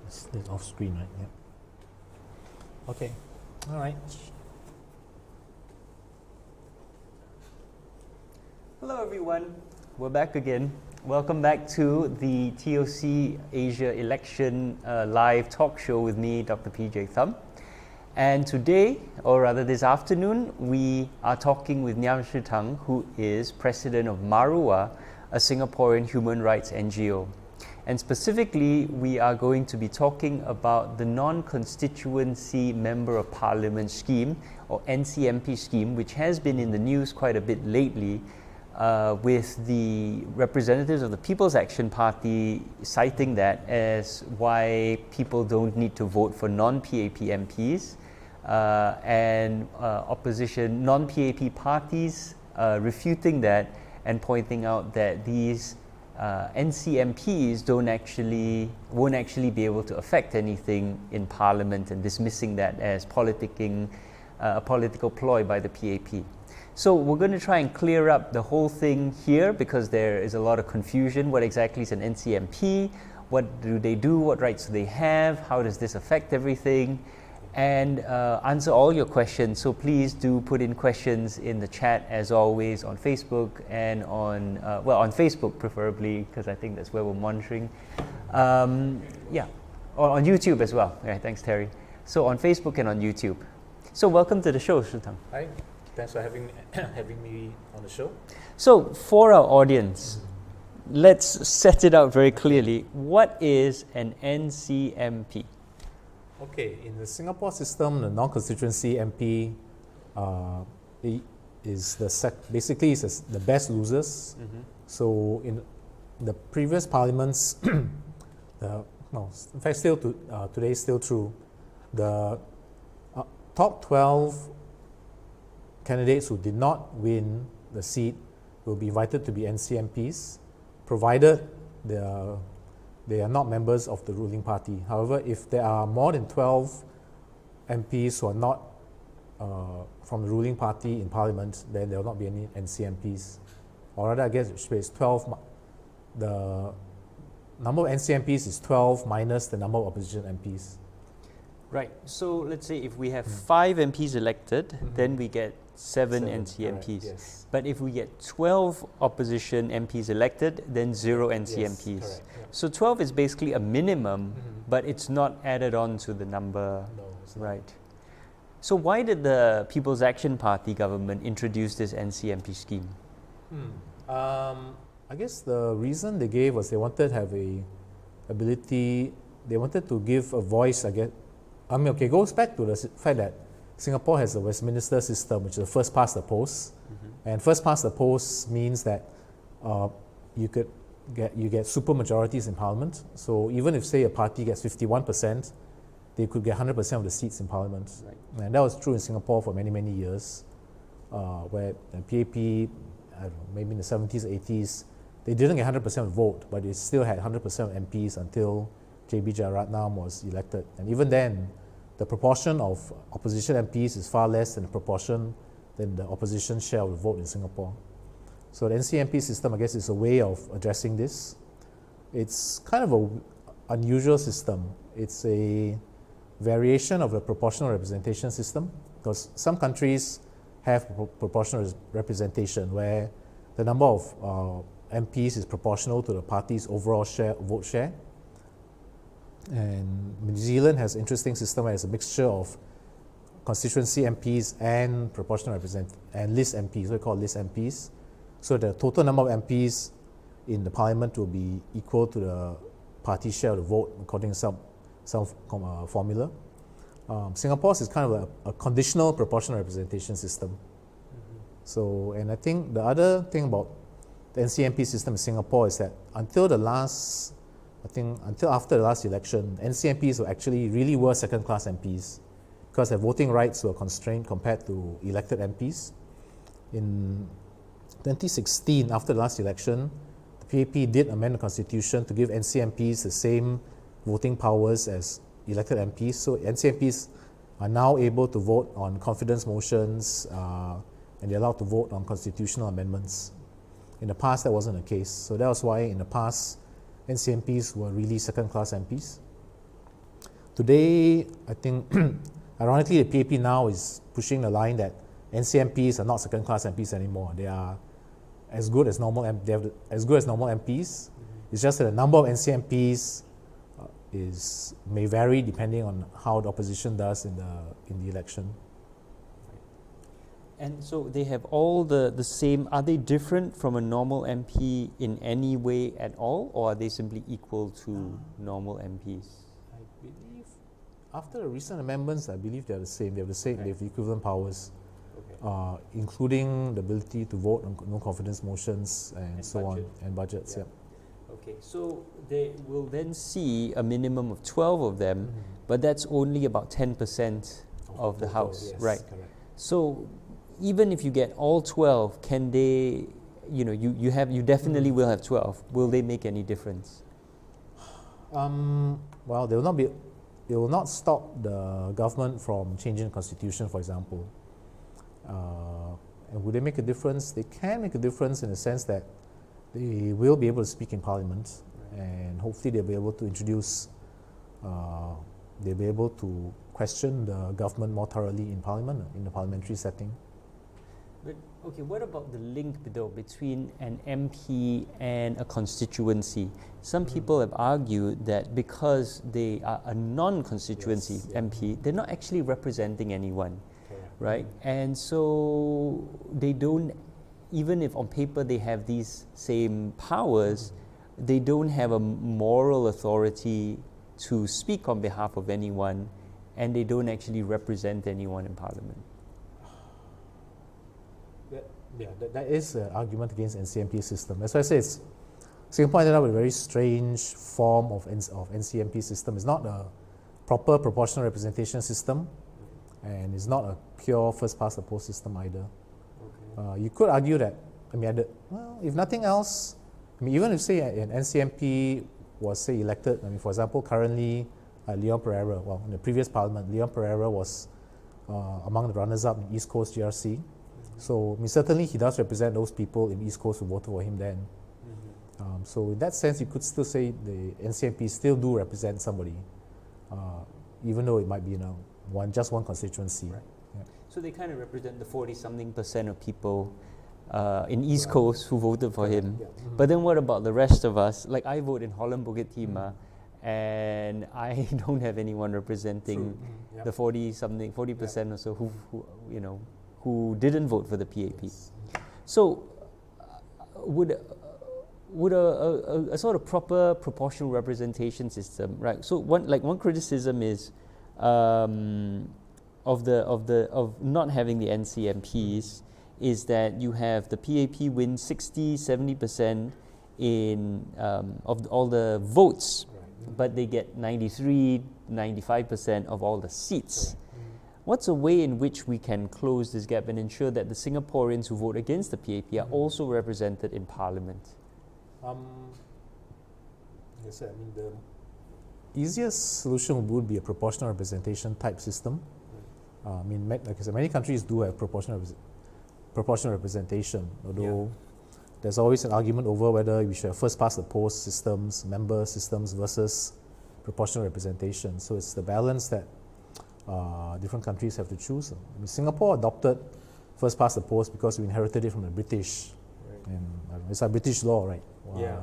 It's off screen, right? Yeah. Okay. All right. Hello everyone, we're back again. Welcome back to the TOC Asia Election live talk show with me, Dr. Thum. And today, or rather this afternoon, we are talking with Ngiam Shih Tung, who is President of MARUAH, a Singaporean human rights NGO. And specifically, we are going to be talking about the Non-Constituency Member of Parliament scheme, or NCMP scheme, which has been in the news quite a bit lately, with the representatives of the People's Action Party citing that as why people don't need to vote for non-PAP MPs, and opposition non-PAP parties refuting that and pointing out that these NCMPs won't actually be able to affect anything in Parliament, and dismissing that as a political ploy by the PAP. So we're going to try and clear up the whole thing here, because there is a lot of confusion. What exactly is an NCMP? What do they do? What rights do they have? How does this affect everything? And answer all your questions. So please do put in questions in the chat, as always, on Facebook and on Facebook preferably, because I think that's where we're monitoring. Or on YouTube as well. Yeah, thanks, Terry. So on Facebook and on YouTube. So welcome to the show, Shih Tung. Hi, thanks for having me on the show. So for our audience, let's set it out very clearly. What is an NCMP? Okay, in the Singapore system, the non-constituency MP is basically the best losers. So in the previous parliaments, in fact, today is still true. The top 12 candidates who did not win the seat will be invited to be NCMPs, provided they are not members of the ruling party. However, if there are more than 12 MPs who are not from the ruling party in Parliament, then there will not be any NCMPs. Or rather, I guess it's 12. The number of NCMPs is 12 minus the number of opposition MPs. Right. So let's say if we have 5 MPs elected, then we get 7 NCMPs. Correct, yes. But if we get 12 opposition MPs elected, then 0 NCMPs. Yes, correct, yeah. So 12 is basically a minimum, but it's not added on to the number. No, it's not. Right. So why did the People's Action Party government introduce this NCMP scheme? I guess the reason they gave was they wanted to have they wanted to give a voice, it goes back to the fact that Singapore has a Westminster system, which is the first past the post. And first past the post means that you get super majorities in Parliament. So even if, say, a party gets 51%, they could get 100% of the seats in Parliament. Right. And that was true in Singapore for many, many years, where the PAP, I don't know, maybe in the 70s, 80s, they didn't get 100% of the vote, but they still had 100% of MPs until JB Jeyaretnam was elected. And even then, the proportion of opposition MPs is far less than the opposition share of the vote in Singapore. So the NCMP system, I guess, is a way of addressing this. It's kind of an unusual system. It's a variation of the proportional representation system, because some countries have proportional representation where the number of MPs is proportional to the party's overall vote share. And New Zealand has an interesting system where it's a mixture of constituency MPs and proportional and list MPs, we call list MPs. So the total number of MPs in the parliament will be equal to the party share of the vote according to some formula. Singapore's is kind of a conditional proportional representation system. So, and I think the other thing about the NCMP system in Singapore is that until after the last election, NCMPs were second-class MPs, because their voting rights were constrained compared to elected MPs. In 2016, after the last election, the PAP did amend the constitution to give NCMPs the same voting powers as elected MPs. So NCMPs are now able to vote on confidence motions, and they're allowed to vote on constitutional amendments. In the past, that wasn't the case. So that was why in the past, NCMPs were really second-class MPs. today, I think, ironically, the PAP now is pushing the line that NCMPs are not second-class MPs anymore. They are as good as normal. They have as good as normal MPs. It's just that the number of NCMPs may vary depending on how the opposition does in the election. And so they have all the same. Are they different from a normal MP in any way at all, or are they simply equal to normal MPs? I believe after the recent amendments, I believe they are the same. They have the same. They have equivalent powers, including the ability to vote on no confidence motions and so budget. On, and budgets. Yeah. Okay, so they will then see a minimum of 12 of them, but that's only about 10% of the House, yes, right? Correct. So even if you get all 12, can they, you definitely will have 12. Will they make any difference? Well, they will not stop the government from changing the constitution, for example. And would they make a difference? They can make a difference in the sense that they will be able to speak in Parliament, and hopefully they'll be able to introduce, they'll be able to question the government more thoroughly in Parliament, in the parliamentary setting. But okay, what about the link though between an MP and a constituency? Some people have argued that because they are a non-constituency MP, they're not actually representing anyone, right? And so they don't, even if on paper they have these same powers, they don't have a moral authority to speak on behalf of anyone, and they don't actually represent anyone in Parliament. That is an argument against NCMP system. That's why I say Singapore ended up with a very strange form of NCMP system. It's not a proper proportional representation system, and it's not a pure first-past-the-post system either. You could argue that, if nothing else, even if, say, an NCMP was, say, elected, for example, currently Leon Pereira, in the previous parliament, Leon Pereira was among the runners-up in East Coast GRC. So, certainly he does represent those people in East Coast who voted for him then. So, in that sense, you could still say the NCMP still do represent somebody, even though it might be just one constituency. Right. Yeah. So they kind of represent the 40-something% of people in East Coast who voted for him. Yeah. But then what about the rest of us? Like I vote in Holland Bukit Timah, and I don't have anyone representing the 40% or so who didn't vote for the PAP. Yes. So would a sort of proper proportional representation system, right? So one criticism is of not having the NCMPs is that you have the PAP win 60-70% of all the votes, but they get 93-95% of all the seats. What's a way in which we can close this gap and ensure that the Singaporeans who vote against the PAP are also represented in Parliament? The easiest solution would be a proportional representation type system. Like I said, many countries do have proportional representation, although there's always an argument over whether we should have first-past-the-post systems, member systems versus proportional representation. So it's the balance that different countries have to choose. Singapore adopted first-past-the-post because we inherited it from the British. And it's a British law, right? Wow. Yeah.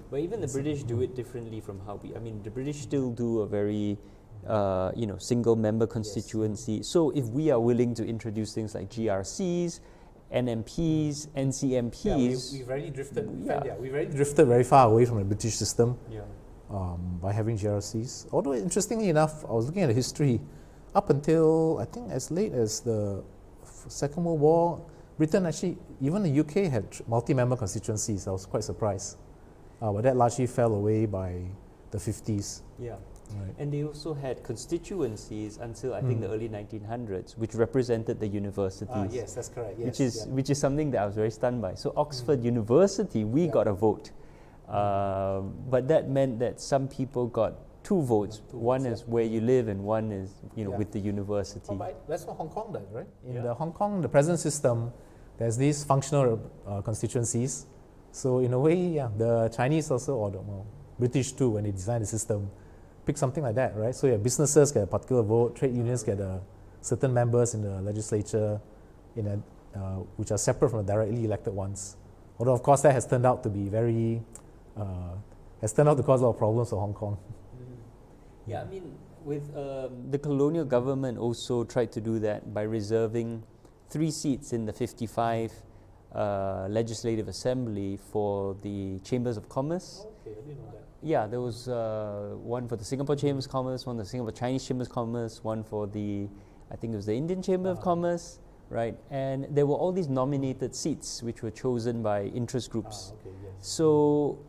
But even the British do it differently from how the British still do a very, single member constituency. Yes. So if we are willing to introduce things like GRCs, NMPs, NCMPs, we've already drifted. We've already drifted very far away from the British system by having GRCs. Although interestingly enough, I was looking at the history up until I think as late as the Second World War, Britain actually, even the UK had multi-member constituencies. I was quite surprised. But that largely fell away by the 50s. Yeah. Right. And they also had constituencies until I think the early 1900s, which represented the universities. Yes, that's correct. Yes, which is something that I was very stunned by. So Oxford University, we got a vote, but that meant that some people got two votes. One is where you live, and one is with the university. That's what Hong Kong does, right? In the Hong Kong, the present system, there's these functional constituencies. So in a way, the Chinese also, or the British too, when they designed the system, pick something like that, right? So yeah, businesses get a particular vote, trade unions get certain members in the legislature, which are separate from the directly elected ones. Although of course that has turned out to be has turned out to cause a lot of problems for Hong Kong. Yeah, I mean, with the colonial government also tried to do that by reserving 3 seats in the 55 Legislative Assembly for the Chambers of Commerce. Okay, I didn't know that. Yeah, there was one for the Singapore Chambers of Commerce, one for the Singapore Chinese Chambers of Commerce, one for I think it was the Indian Chamber of Commerce, right? And there were all these nominated seats which were chosen by interest groups. Okay, yes. So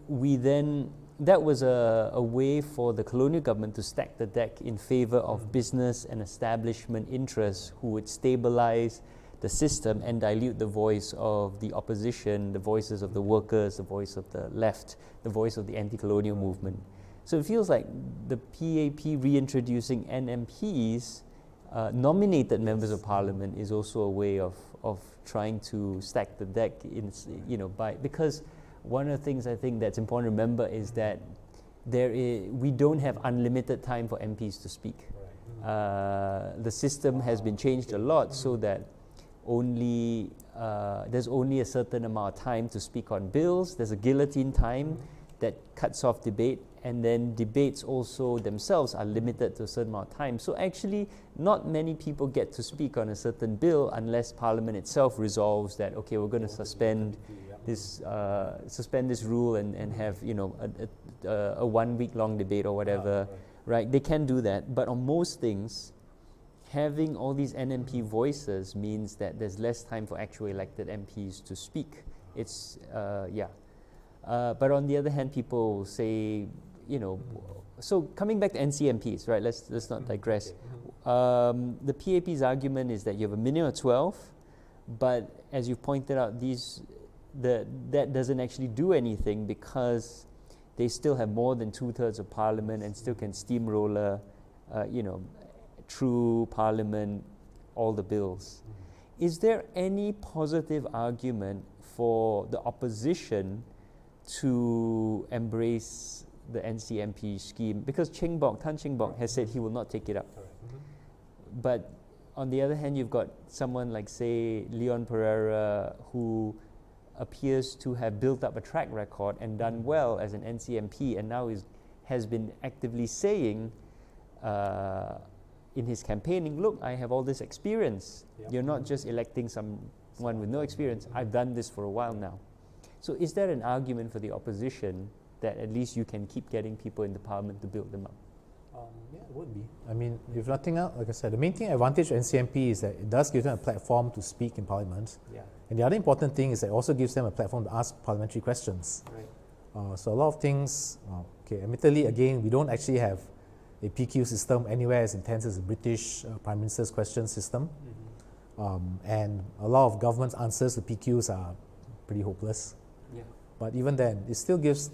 that was a way for the colonial government to stack the deck in favor of business and establishment interests who would stabilize the system and dilute the voice of the opposition, the voices of the workers, the voice of the left, the voice of the anti-colonial movement. So it feels like the PAP reintroducing NMPs, nominated members of parliament, is also a way of trying to stack the deck because one of the things I think that's important to remember is that we don't have unlimited time for MPs to speak. The system has been changed a lot so that there's only a certain amount of time to speak on bills. There's a guillotine time that cuts off debate, and then debates also themselves are limited to a certain amount of time. So actually, not many people get to speak on a certain bill unless Parliament itself resolves that, okay, we're going to suspend this rule and have a 1 week long debate or whatever, right? They can do that, but on most things, having all these NMP voices means that there's less time for actual elected MPs to speak. It's but on the other hand, people say, so coming back to NCMPs, right? Let's not digress. The PAP's argument is that you have a minimum of 12, but as you pointed out, that doesn't actually do anything because they still have more than 2/3 of parliament and still can steamroller, through parliament all the bills. Is there any positive argument for the opposition to embrace the NCMP scheme? Because Tan Cheng Bock has said he will not take it up. But on the other hand, you've got someone like, say, Leon Pereira, who appears to have built up a track record and done well as an NCMP, and now has been actively saying in his campaigning, look, I have all this experience. You're not just electing someone with no experience. I've done this for a while now. So is there an argument for the opposition that at least you can keep getting people in the parliament to build them up? Yeah, it would be. I mean, if nothing else, like I said, the main advantage of NCMP is that it does give them a platform to speak in parliament. And the other important thing is that it also gives them a platform to ask parliamentary questions. So a lot of things, admittedly, again, we don't actually have a PQ system anywhere as intense as the British Prime Minister's question system. And a lot of government's answers to PQs are pretty hopeless. But even then, it still gives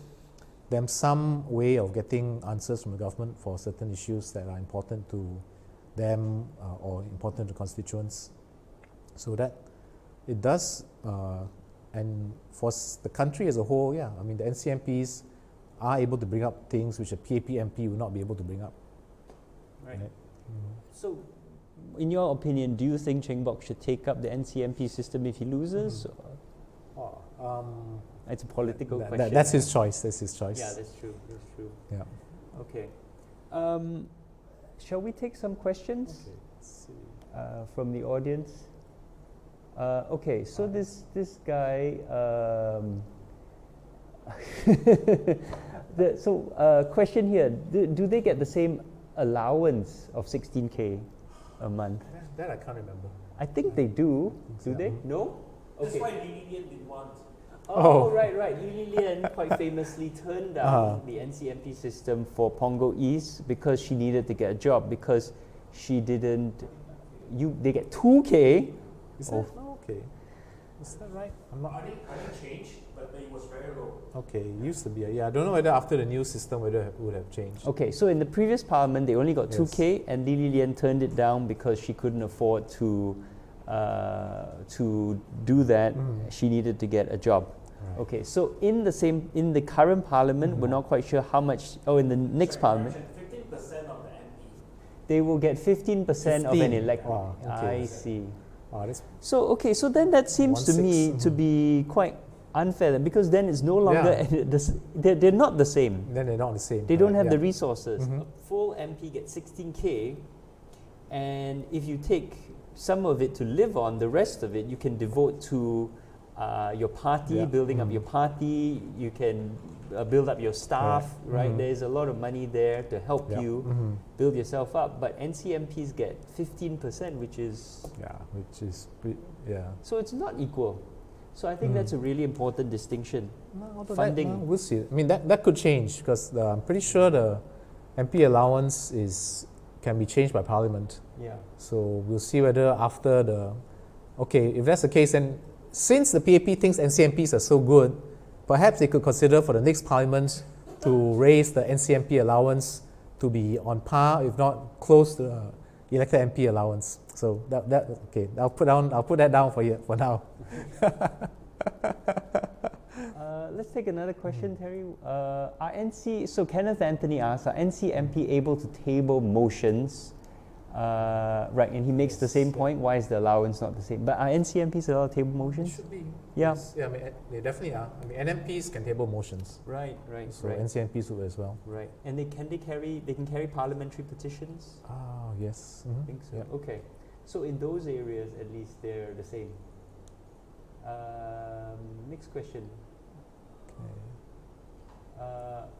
them some way of getting answers from the government for certain issues that are important to them or important to constituents. So that it does, and for the country as a whole, I mean, the NCMPs are able to bring up things which a PAP MP would not be able to bring up. Right. So, in your opinion, do you think Cheng Bock should take up the NCMP system if he loses? It's a political question. That's his choice. That's his choice. Yeah, that's true. That's true. Yeah. Okay. Shall we take some questions? Okay. Let's see. From the audience? Okay, so this guy. Question here: do they get the same allowance of 16K a month? That I can't remember. I think they do. Do they? No. That's why Li Lian didn't want. Oh, right. Li Lian quite famously turned down the NCMP system for Punggol East because she needed to get a job because she didn't. They get 2K. Is that okay? Is that right? I didn't change, but it was very low. Okay, it used to be. I don't know whether after the new system whether it would have changed. Okay, so in the previous parliament they only got 2K, and Li Lian turned it down because she couldn't afford to do that. She needed to get a job. Right. Okay, so in the current parliament, we're not quite sure how much. Oh, in the next parliament. 15% They will get 15% of an 15. electorate. Wow, okay. I see. That's So so then that seems to me to be quite unfair then, because then it's no longer they're not the same. then they're not the same. They don't have the yeah. resources. Mhm. A full MP gets 16K, and if you take some of it to live on, the rest of it you can devote to your party, Yeah. building up Mhm. your party. You can build up your staff, right? Mhm. There's a lot of money there to help Yeah. you Mhm. build yourself up. But NCMPs get 15%, which is Yeah, which is so it's not equal. So I think that's a really important distinction. Funding. We'll see. I mean that could change because I'm pretty sure the MP allowance can be changed by Parliament. Yeah. So we'll see whether after if that's the case, then since the PAP thinks NCMPs are so good, perhaps they could consider for the next Parliament to raise the NCMP allowance to be on par, if not close to the elected MP allowance. So I'll put that down for now. Let's take another question, Terry. So Kenneth Anthony asks, are NCMP able to table motions? Right, and he makes the same point. Why is the allowance not the same? But are NCMPs allowed to table motions? Should be. Yeah. Yes. Yeah, I mean, they definitely are. I mean, NMPs can table motions. Right. So NCMPs will as well. Right, and they can carry parliamentary petitions. Ah, yes. Mhm. I think so. Yeah. Okay, so in those areas, at least they're the same. Next question.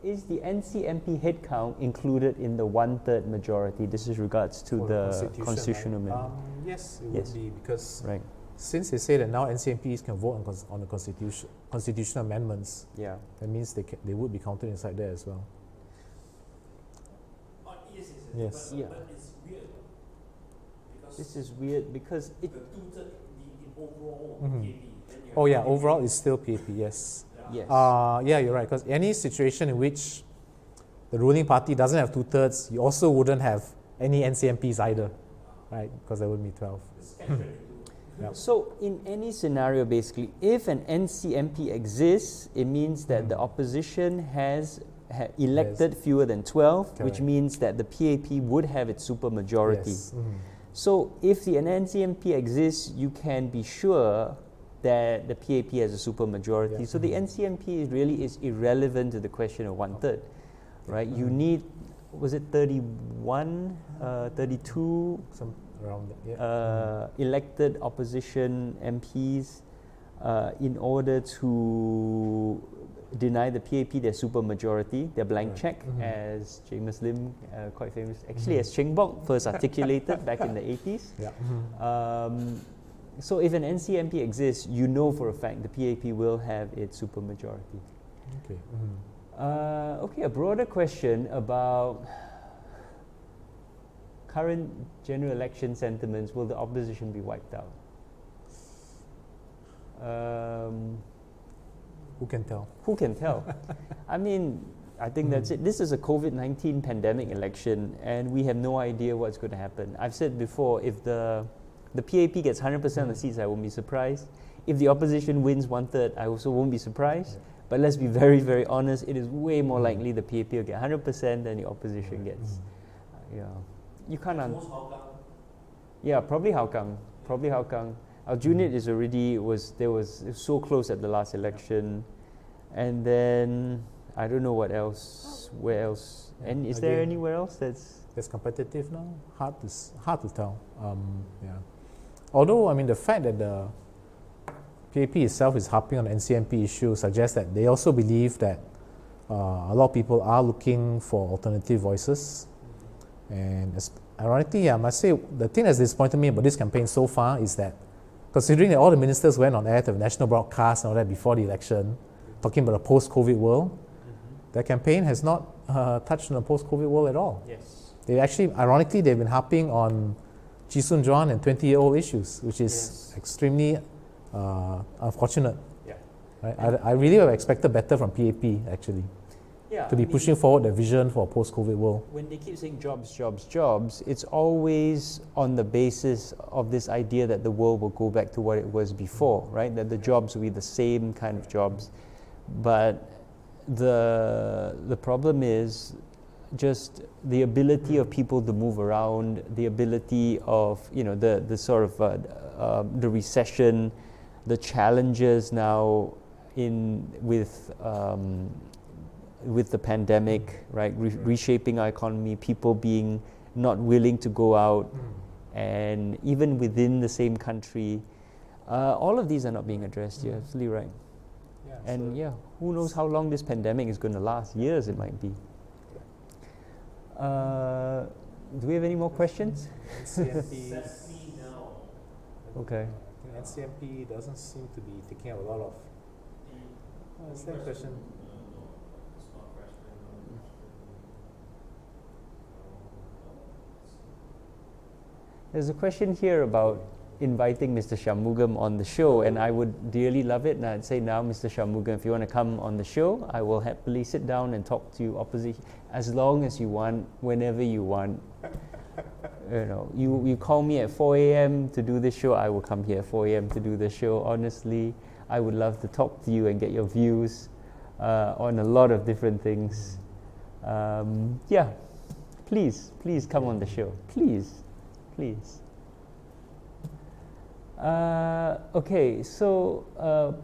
Is the NCMP headcount included in the 1/3 majority? This is regards to For the constitutional right? amendment. Yes, it Yes. would be because Right. since they say that now NCMPs can vote on the constitutional amendments, Yeah. that means they would be counted inside there as well. Yes. Yes. Yeah. But it's weird because This is weird because the it. two-third the overall Mhm. PAP. Then you Oh have yeah, PAP. overall it's still PAP. Yes. Yes. Yeah, you're right. Because any situation in which the ruling party doesn't have 2/3, you also wouldn't have any NCMPs either, right? Because there would be 12. It's catch-22. Yeah. So in any scenario, basically, if an NCMP exists, it means that the opposition has elected fewer than 12, which Correct. means that the PAP would have its supermajority. Yes. Mhm. So if an NCMP exists, you can be sure that the PAP has a supermajority. Yeah. So the NCMP really is irrelevant to the question of 1/3, right? You Mhm. need, was it 31, 32 Some around that. Yeah. elected opposition MPs in order to deny the PAP their supermajority, their blank Right. check, Mhm. as James Lim, quite famous, actually as Cheng Bok first articulated back in the 80s. Yeah. Mhm. So if an NCMP exists, you know for a fact the PAP will have its supermajority. Okay. Mhm. Okay, a broader question about current general election sentiments. Will the opposition be wiped out? Who can tell? Who can tell? I mean, I think that's it. This is a COVID-19 pandemic election, and we have no idea what's going to happen. I've said before, if the PAP gets 100% of the seats, I won't be surprised. If the opposition wins 1/3, I also won't be surprised. Yeah. But let's be very, very honest. It is way more likely the PAP will get 100% than the opposition gets. Mhm. You can't. Most Hougang. Yeah, probably Hougang. Probably Hougang. Aljunied is already it was so close at the last election, and then I don't know what else. Where else? Yeah, And is there again, anywhere else that's? That's competitive now. Hard to tell. Yeah. Although I mean the fact that the PAP itself is harping on the NCMP issue suggests that they also believe that a lot of people are looking for alternative voices. And ironically, I must say the thing that's disappointed me about this campaign so far is that, considering that all the ministers went on air to have national broadcast and all that before the election, talking about a post-COVID world, their campaign has not touched on the post-COVID world at all. Yes. They actually, ironically, they've been harping on Chee Soon Juan and 20-year-old issues, which is extremely unfortunate. Yeah. Right? I really would have expected better from PAP, actually, Yeah. to be pushing forward the vision for a post-COVID world. When they keep saying jobs, jobs, jobs, it's always on the basis of this idea that the world will go back to what it was before, right? That the jobs will be the same kind of jobs. But the problem is just the ability of people to move around, the ability of, the sort of the recession, the challenges now with the pandemic, right? Reshaping our economy, people being not willing to go out, and even within the same country, all of these are not being addressed. You're absolutely right. And who knows how long this pandemic is going to last? Years it might be. Do we have any more questions? NCMP. Okay. NCMP doesn't seem to be taking up a lot of. Is that a question? There's a question here about inviting Mr. Shanmugam on the show, and I would dearly love it. And I'd say now, Mr. Shanmugam, if you want to come on the show, I will happily sit down and talk to you opposition as long as you want, whenever you want. You call me at 4 a.m. to do this show, I will come here at 4 a.m. to do the show. Honestly, I would love to talk to you and get your views on a lot of different things. Please come on the show. Please. Okay, so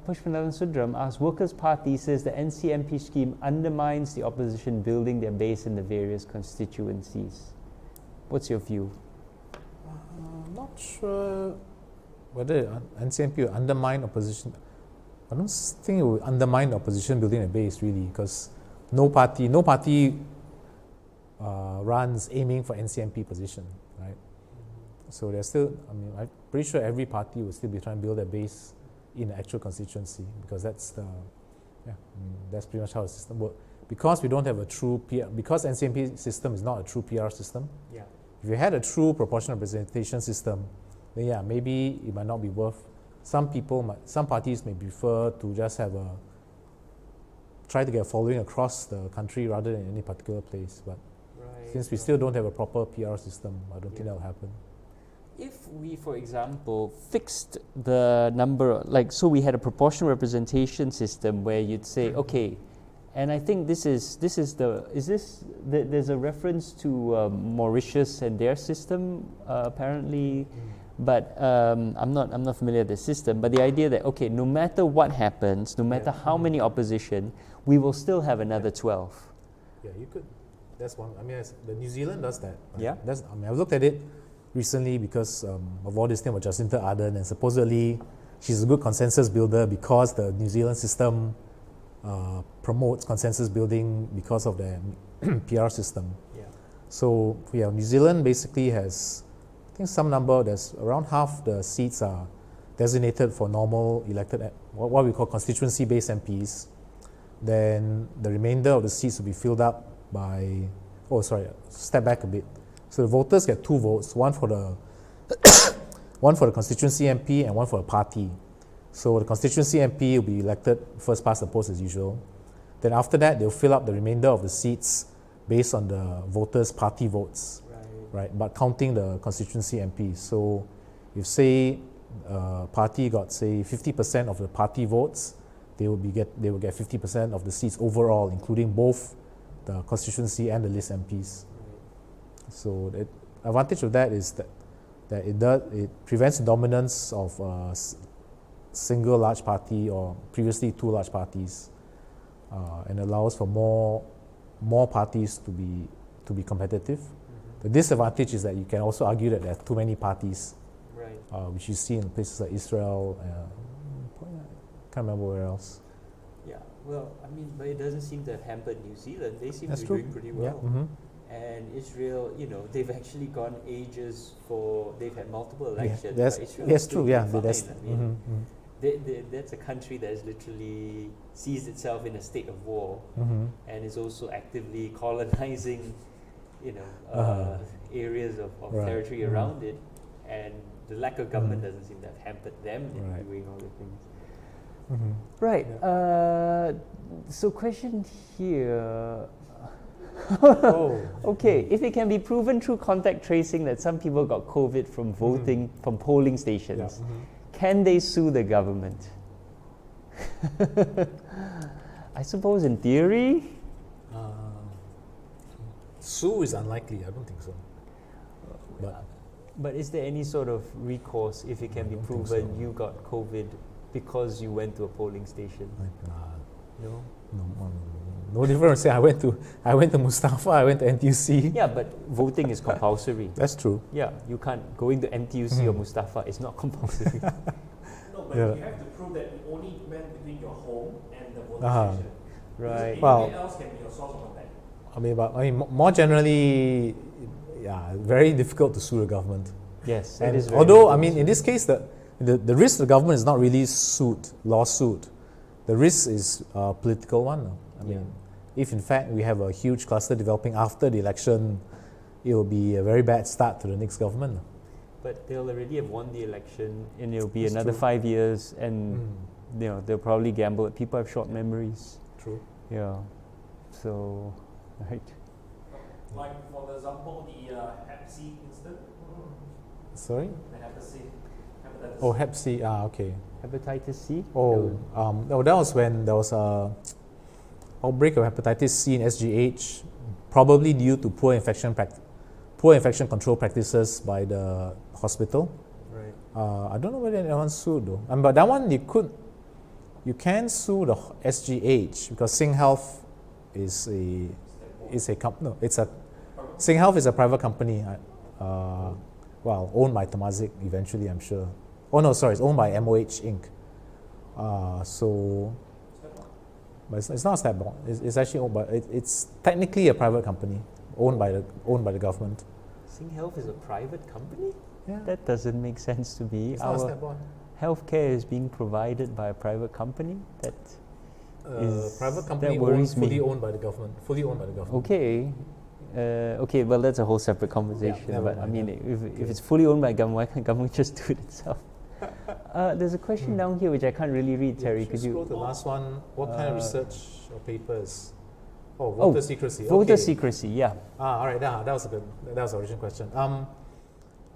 Pushpanalan Sudram asks, Workers' Party says the NCMP scheme undermines the opposition building their base in the various constituencies. What's your view? I'm not sure whether NCMP will undermine opposition. I don't think it will undermine the opposition building a base, really, because no party runs aiming for NCMP position, right? So there's still, I'm pretty sure every party will still be trying to build a base in the actual constituency, because that's that's pretty much how the system works. Because we don't have a true PR, because NCMP system is not a true PR system. If you had a true proportional representation system, then maybe it might not be worth. Some parties may prefer to just try to get a following across the country rather than any particular place. But since we still don't have a proper PR system, I don't think that will happen. If we, for example, fixed the number, so we had a proportional representation system where you'd say, okay, and I think there's a reference to Mauritius and their system apparently, but I'm not familiar with the system. But the idea that, okay, no matter what happens, no matter how many opposition, we will still have another 12. Yeah, you could. That's one. The New Zealand does that. Right? Yeah. I've looked at it recently because of all this thing about Jacinta Ardern, and supposedly she's a good consensus builder because the New Zealand system promotes consensus building because of the PR system. So New Zealand basically has, I think some number, there's around half the seats are designated for normal elected, what we call constituency-based MPs. Then the remainder of the seats will be filled up by, step back a bit. So the voters get 2 votes, one for the constituency MP and one for the party. So the constituency MP will be elected first past the post as usual. Then after that, they'll fill up the remainder of the seats based on the voters' party votes, right? But counting the constituency MPs. So if say party got say 50% of the party votes, they will get 50% of the seats overall, including both the constituency and the list MPs. So the advantage of that is that it prevents the dominance of a single large party or previously 2 large parties, and allows for more parties to be competitive. The disadvantage is that you can also argue that there are too many parties, which you see in places like Israel. Can't remember where else. Yeah, well, but it doesn't seem to have hampered New Zealand. They seem That's to be true. doing pretty well. And Israel, they've actually gone ages they've had multiple elections. That's true. That's a country that has literally sees itself in a state of war, and is also actively colonizing, areas of territory around it, and the lack of government doesn't seem to have hampered them in doing all the things. Right. So question here. Okay, if it can be proven through contact tracing that some people got COVID from voting from polling stations, can they sue the government? I suppose in theory. Sue is unlikely. I don't think so. But is there any sort of recourse if it can I be don't think proven so. you got COVID because you went to a polling station? No. No difference. Say I went to Mustafa. I went to NTUC. Yeah, but voting is compulsory. That's true. Yeah, you can't going to NTUC or Mustafa. It's not compulsory. No, but Yeah. you have to prove that you only went between your home and the voting Uh-huh. station. Right. Because Well- anything else can be your source of contact. More generally, yeah, very difficult to sue the government. Yes, it And is. Very although, difficult. in this case, the risk to the government is not really lawsuit. The risk is a political one. If in fact we have a huge cluster developing after the election, it will be a very bad start to the next government. But they'll already have won the election, and it'll be That's another true. 5 years, and they'll probably gamble. People have short memories. True. Yeah. So, right. Like for example, the Hep C incident, Sorry? the hepatitis. Oh, Hep C. Okay. Hepatitis C. That was when there was a outbreak of hepatitis C in SGH, probably due to poor infection control practices by the hospital. Right. I don't know whether anyone sued though. But that one you can sue the SGH because SingHealth is a company. No, SingHealth is a private company. Owned by Temasek eventually, I'm sure. Oh no, sorry, it's owned by MOH Inc. But it's not Stepbond. It's actually owned by. It's technically a private company owned by the government. SingHealth is a private company? Yeah. That doesn't make sense to me. It's not Our Stepbond. healthcare is being provided by a private company. That Private company worries me. fully owned by the government. okay. Okay, well that's a whole separate conversation. never But I mind, mean, if it's fully owned by government, why can't government just do it itself? There's a question down here which I can't really read. Terry, could scroll you? to the last one? What kind of research or papers? Oh, Oh, voter secrecy. Voter Okay. secrecy. Yeah. All right. That was the original question.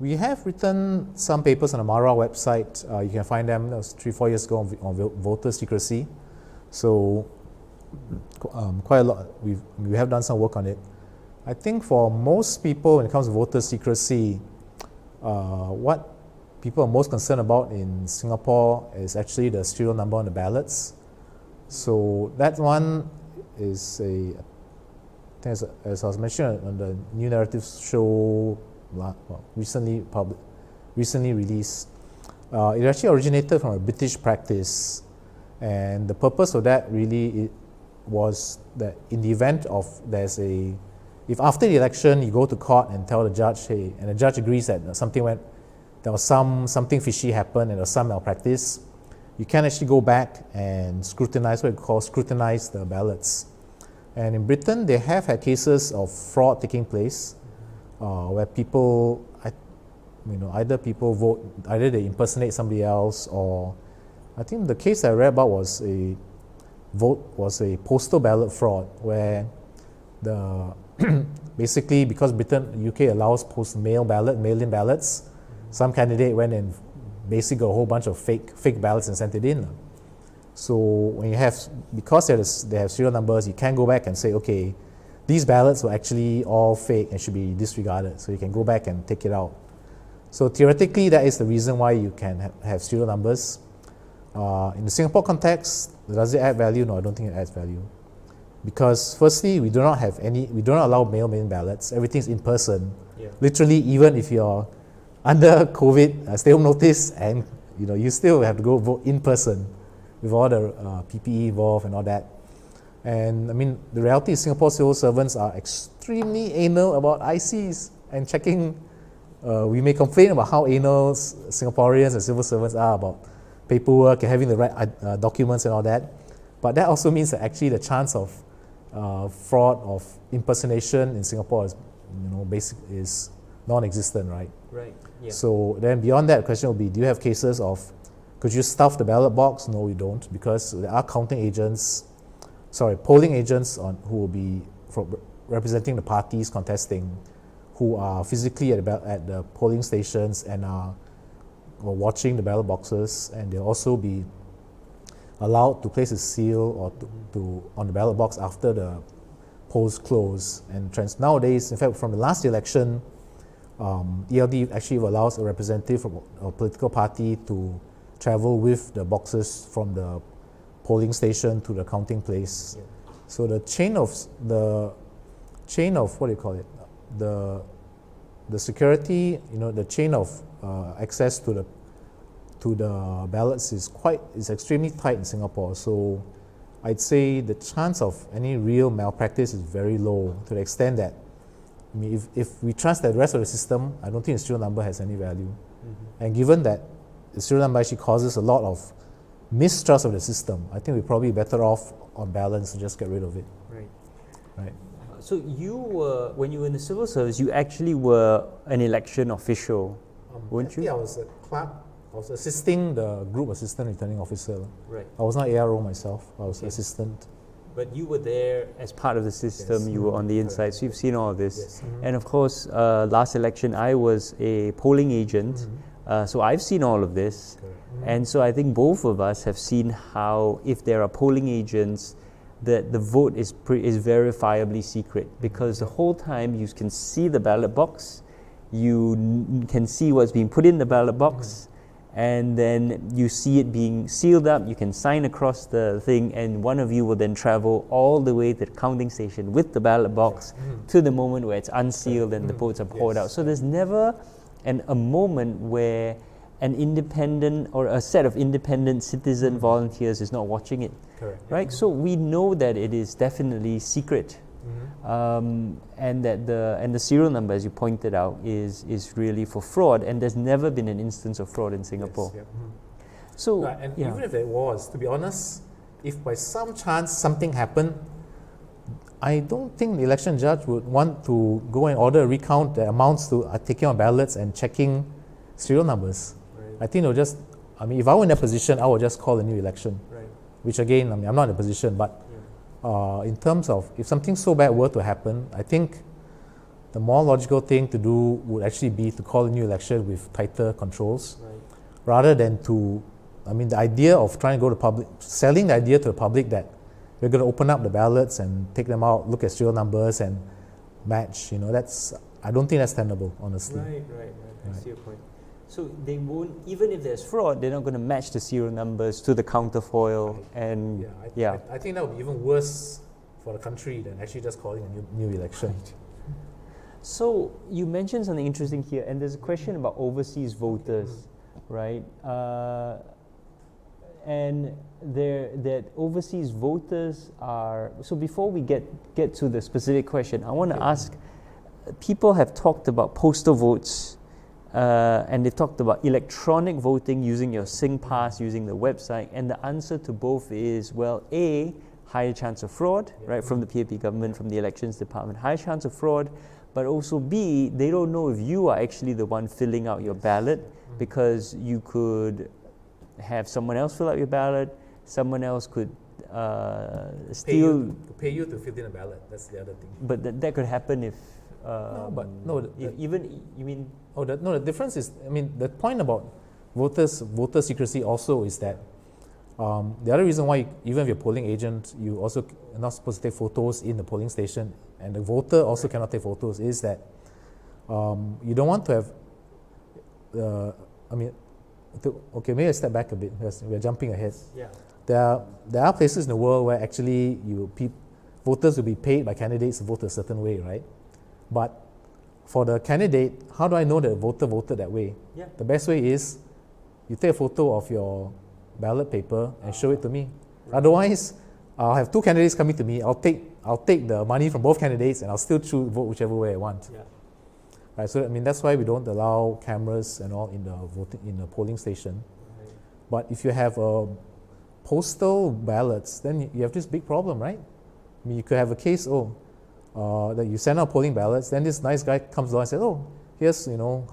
We have written some papers on the MARUAH website. You can find them. That was 3-4 years ago on voter secrecy. So quite a lot. We have done some work on it. I think for most people, when it comes to voter secrecy, what people are most concerned about in Singapore is actually the serial number on the ballots. So that one is I think as I was mentioning on the New Narrative show, recently released. It actually originated from a British practice, and the purpose of that really was that in the event of if after the election you go to court and tell the judge, hey, and the judge agrees that there was something fishy happened and there was some malpractice, you can actually go back and scrutinize the ballots. And in Britain, they have had cases of fraud taking place, where people, either people vote, either they impersonate somebody else, or I think the case I read about was a postal ballot fraud, where basically because UK allows mail-in ballots, some candidate went and basically got a whole bunch of fake ballots and sent it in. So when because they have serial numbers, you can go back and say, okay, these ballots were actually all fake and should be disregarded. So you can go back and take it out. So theoretically, that is the reason why you can have serial numbers. In the Singapore context, does it add value? No, I don't think it adds value. Because firstly, we do not allow mail-in ballots. Everything's in person. Yeah. Literally, even if you're under COVID stay home notice, and you still have to go vote in person with all the PPE involved and all that. And I mean, the reality is Singapore civil servants are extremely anal about ICs and checking. We may complain about how anal Singaporeans and civil servants are about paperwork and having the right documents and all that. But that also means that actually the chance of fraud, of impersonation in Singapore is non-existent, right? Right. Yeah. So then beyond that, the question will be, do you have cases of, could you stuff the ballot box? No, we don't, because there are polling agents who will be representing the parties contesting, who are physically at the polling stations and are watching the ballot boxes, and they'll also be allowed to place a seal or on the ballot box after the polls close. And nowadays, in fact, from the last election, ELD actually allows a representative from a political party to travel with the boxes from the polling station to the counting place. Yeah. So the chain of what do you call it? The security, the chain of access to the ballots is extremely tight in Singapore. So I'd say the chance of any real malpractice is very low, to the extent that, I mean, if we trust that the rest of the system, I don't think the serial number has any value. And given that the serial number actually causes a lot of mistrust of the system, I think we're probably better off on balance to just get rid of it. Right. So you were, when you were in the civil service, you actually were an election official, weren't you? I was a clerk. I was assisting the group assistant returning officer. Right. I was not ARO myself. I was assistant. But you were there as part of the system. Yes. You were on the inside, so you've seen all of this. Yes. And of course, last election, I was a polling agent, so I've seen all of this. And so I think both of us have seen how, if there are polling agents, that the vote is verifiably secret, because the whole time you can see the ballot box, you can see what's being put in the ballot box, and then you see it being sealed up. You can sign across the thing, and one of you will then travel all the way to the counting station with the ballot box to the moment where it's unsealed and the votes are poured out. So there's never a moment where an independent or a set of independent citizen volunteers is not watching it. Correct. Right? So we know that it is definitely secret. And that the serial number, as you pointed out, is really for fraud, and there's never been an instance of fraud in Singapore. Yes, So and even if there was, to be honest, if by some chance something happened, I don't think the election judge would want to go and order a recount that amounts to taking on ballots and checking serial numbers. I think they'll just, if I were in that position, I would just call a new election. Which again, I'm not in a position, but in terms of if something so bad were to happen, I think the more logical thing to do would actually be to call a new election with tighter controls, rather than the idea of trying to go to public, selling the idea to the public that we're going to open up the ballots and take them out, look at serial numbers and match, I don't think that's tenable, honestly. Right. I see your point. So they won't, even if there's fraud, they're not going to match the serial numbers to the counterfoil. And I think that would be even worse for the country than actually just calling a new election. So you mentioned something interesting here, and there's a question about overseas voters, right? And that overseas voters are, so before we get to the specific question, I want to ask, people have talked about postal votes, and they talked about electronic voting using your SingPass, using the website, and the answer to both is, well, A, higher chance of fraud, right, from the PAP government, from the elections department, higher chance of fraud, but also B, they don't know if you are actually the one filling out your ballot, because you could have someone else fill out your ballot, someone else could steal... Pay you to fill in a ballot, that's the other thing. But that could happen if... the difference is, the point about voter secrecy also is that the other reason why, even if you're a polling agent, you also are not supposed to take photos in the polling station, and the voter also cannot take photos, is that you don't want to have, maybe I step back a bit, because we're jumping ahead. There are places in the world where actually voters will be paid by candidates to vote a certain way, right? But for the candidate, how do I know that the voter voted that way? The best way is you take a photo of your ballot paper and show it to me. Otherwise, I'll have two candidates coming to me. I'll take the money from both candidates and I'll still vote whichever way I want. Right, so that's why we don't allow cameras and all in the polling station. But if you have postal ballots, then you have this big problem, right? You could have a case, that you send out polling ballots, then this nice guy comes along and says, here's, I don't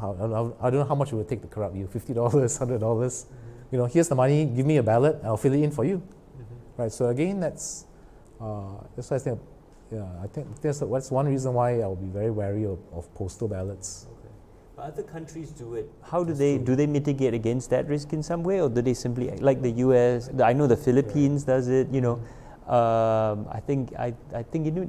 know how much it would take to corrupt you, $50, $100. Here's the money, give me a ballot, and I'll fill it in for you. Right, so again, that's why I think, I think that's one reason why I'll be very wary of postal ballots. Other countries do it. How do they mitigate against that risk in some way, or do they simply, like the US, I know the Philippines does it, I think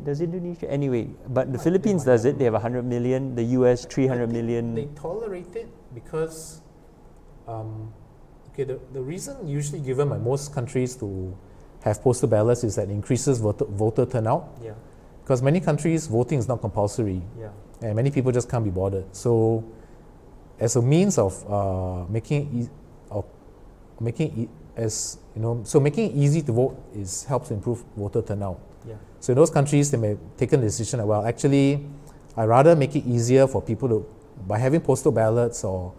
does Indonesia anyway, but the Philippines does it. They have 100 million. The US 300 million. They tolerate it because, the reason usually given by most countries to have postal ballots is that it increases voter turnout. Yeah. Because many countries voting is not compulsory, Yeah. and many people just can't be bothered. So, as a means of making it easy to vote helps improve voter turnout. Yeah. So in those countries, they may have taken the decision that, well, actually, I'd rather make it easier for people to, by having postal ballots or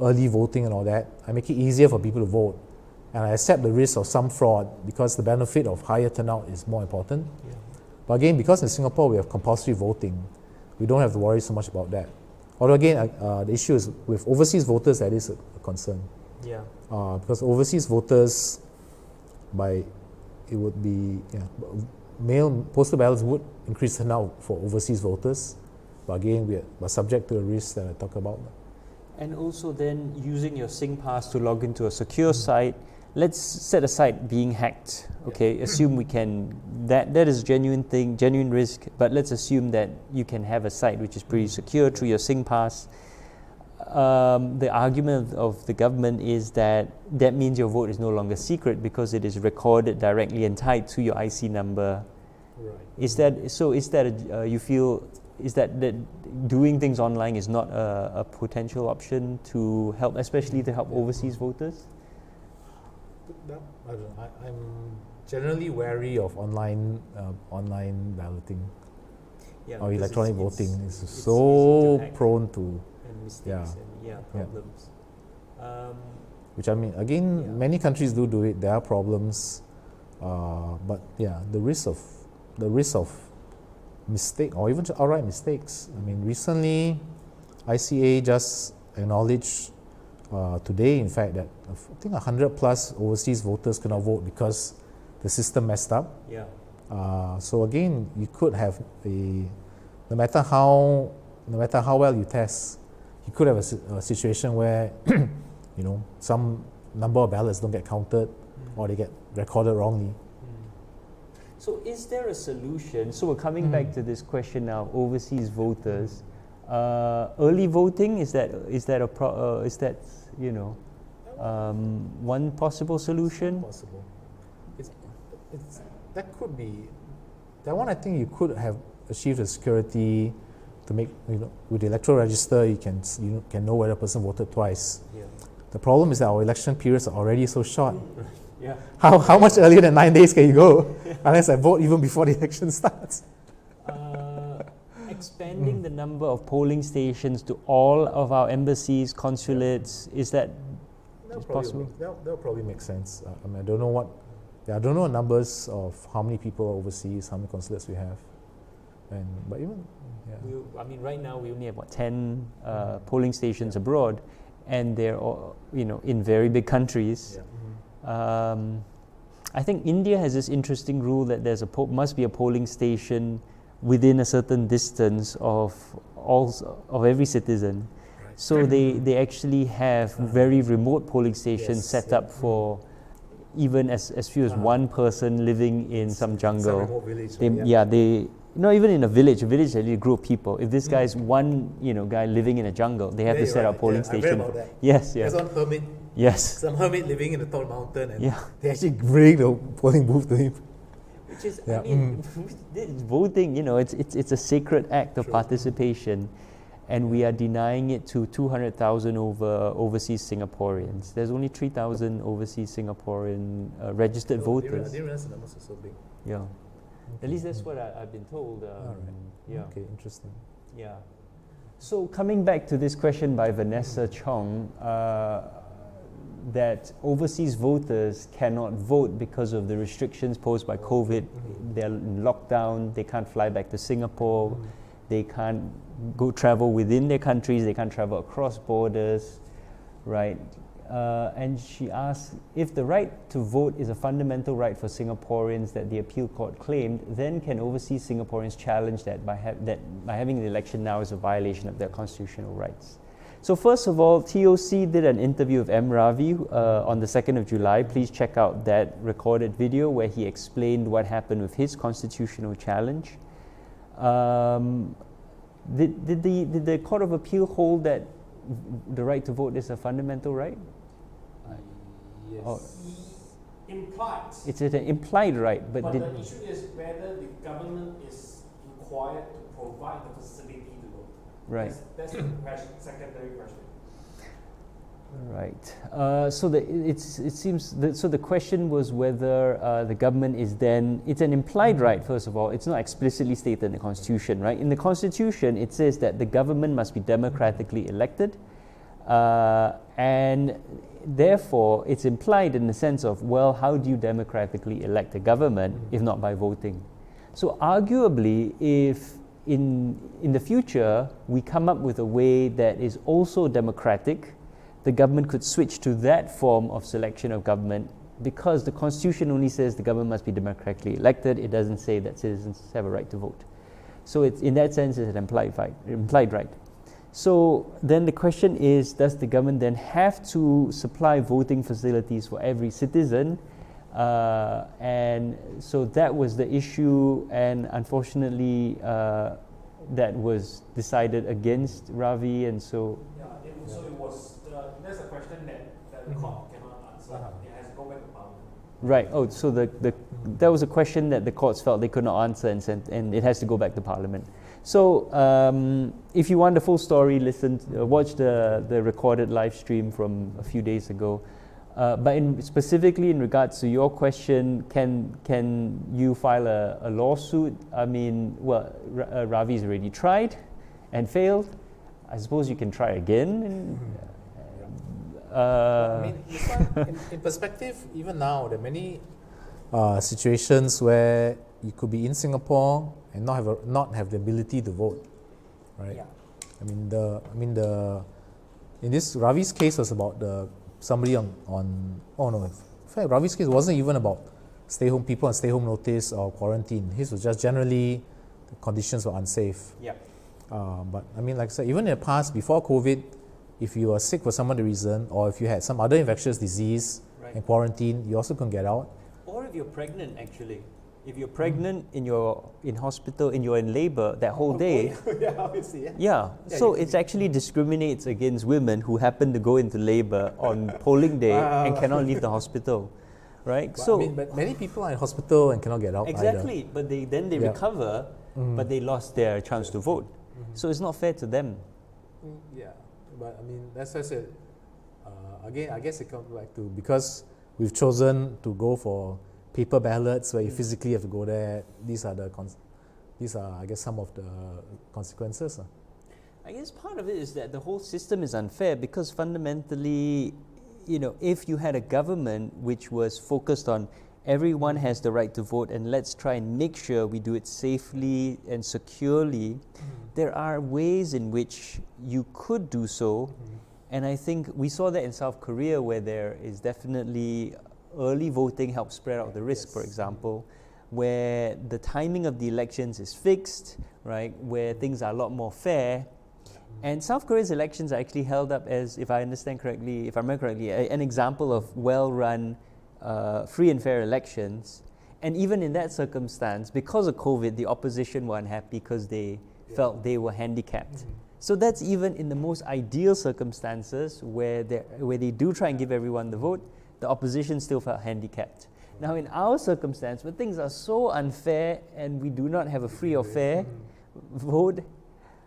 early voting and all that, I make it easier for people to vote. And I accept the risk of some fraud because the benefit of higher turnout is more important. Yeah. But again, because in Singapore we have compulsory voting, we don't have to worry so much about that. Although again, the issue is with overseas voters, that is a concern. Yeah. Because overseas voters, mail postal ballots would increase turnout for overseas voters, but again, we're subject to the risks that I talk about. And also then using your SingPass to log into a secure site. Let's set aside being hacked. Okay, assume we can. That is a genuine risk. But let's assume that you can have a site which is pretty secure through your SingPass. The argument of the government is that means your vote is no longer secret because it is recorded directly and tied to your IC number. Right. Is that doing things online is not a potential option to help, especially to help overseas voters? I don't know. I'm generally wary of online balloting or electronic voting. It's so prone to mistakes and problems. Which I mean, again, many countries do it. There are problems, but the risk of mistake or even outright mistakes. I mean, recently, ICA just acknowledged today, in fact, that I think 100 plus overseas voters cannot vote because the system messed up. Yeah. So again, you could have no matter how well you test, you could have a situation where some number of ballots don't get counted or they get recorded wrongly. So is there a solution? So we're coming back to this question now, overseas voters. Early voting, is that one possible solution? Possible. That could be. That one, I think you could have achieved the security to make, with the electoral register, you can know whether a person voted twice. Yeah. The problem is that our election periods are already so short. Yeah. How much earlier than 9 days can you go? Unless I vote even before the election starts. Expanding the number of polling stations to all of our embassies, consulates, is that possible? That'll probably make sense. I mean, I don't know numbers of how many people are overseas, how many consulates we have, right now we only have 10 polling stations abroad, and they're all in very big countries. Yeah. I think India has this interesting rule that there's must be a polling station within a certain distance of every citizen. Right. So they actually have very remote polling stations set up for even as few as one person living in some jungle. Some remote village. They even in a village is a group of people. If this guy's one guy living in a jungle, they have to set up polling station. I read about that. Yes, There's one hermit. Yes. Some hermit living in a tall mountain, and they actually bring the polling booth to him. Which is, voting, it's a sacred act of participation, and we are denying it to 200,000 overseas Singaporeans. There's only 3,000 overseas Singaporean registered voters. I didn't realize the numbers are so big. Yeah. Okay. At least that's what I've been told. All right. Yeah. Okay, interesting. Yeah. So coming back to this question by Vanessa Chong, that overseas voters cannot vote because of the restrictions posed by COVID. They're in lockdown, they can't fly back to Singapore, they can't go travel within their countries, they can't travel across borders, right? And she asked, if the right to vote is a fundamental right for Singaporeans that the appeal court claimed, then can overseas Singaporeans challenge that by having the election now is a violation of their constitutional rights? So first of all, TOC did an interview with M. Ravi on the 2nd of July. Please check out that recorded video where he explained what happened with his constitutional challenge. Did the Court of Appeal hold that the right to vote is a fundamental right? Yes. Oh, Implied. it's an implied right, but But the issue is whether the government is required to provide the facility to vote. right. That's the secondary question. Right. So the question was whether the government is then, it's an implied right, first of all. It's not explicitly stated in the Constitution, right? In the Constitution, it says that the government must be democratically elected, and therefore it's implied in the sense of, well, how do you democratically elect a government if not by voting? So arguably, if in the future we come up with a way that is also democratic, the government could switch to that form of selection of government, because the Constitution only says the government must be democratically elected. It doesn't say that citizens have a right to vote. So it's, in that sense, it's an implied right. So then the question is, does the government then have to supply voting facilities for every citizen? And so that was the issue, and unfortunately that was decided against Ravi, and so Yeah, so it was, that's a question that the court cannot answer. It has to go back to Parliament. right. Oh, so that was a question that the courts felt they could not answer, and it has to go back to Parliament. So if you want the full story, watch the recorded live stream from a few days ago. But specifically in regards to your question, can you file a lawsuit? I mean, well, Ravi's already tried and failed. I suppose you can try again. I mean, this one, in perspective, even now, there are many situations where you could be in Singapore and not have the ability to vote, right? Yeah. In this Ravi's case was about somebody in fact, Ravi's case wasn't even about people on stay home notice or quarantine. His was just generally the conditions were unsafe. Yeah. But I mean, like I said, even in the past, before COVID, if you were sick for some other reason, or if you had some other infectious disease and quarantine, you also couldn't get out. Or if you're pregnant, actually. If you're pregnant and you're in hospital and you're in labor that whole day, Yeah, obviously, yeah. yeah. So it actually discriminates against women who happen to go into labor on polling day and cannot leave the hospital, right? But many people are in hospital and cannot get out exactly, either. but they recover, but they lost their chance to vote. So it's not fair to them. Yeah, but I mean, that's why I said, again, I guess it comes back to, because we've chosen to go for paper ballots where you physically have to go there. These are, I guess, some of the consequences. I guess part of it is that the whole system is unfair, because fundamentally, if you had a government which was focused on everyone has the right to vote and let's try and make sure we do it safely and securely, there are ways in which you could do so. And I think we saw that in South Korea, where there is definitely early voting helps spread out the risk, for example, where the timing of the elections is fixed, right, where things are a lot more fair. And South Korea's elections are actually held up as, if I remember correctly, an example of well-run, free and fair elections. And even in that circumstance, because of COVID, the opposition were unhappy because they felt they were handicapped. So that's even in the most ideal circumstances where they do try and give everyone the vote, the opposition still felt handicapped. Now in our circumstance, where things are so unfair and we do not have a free or fair vote.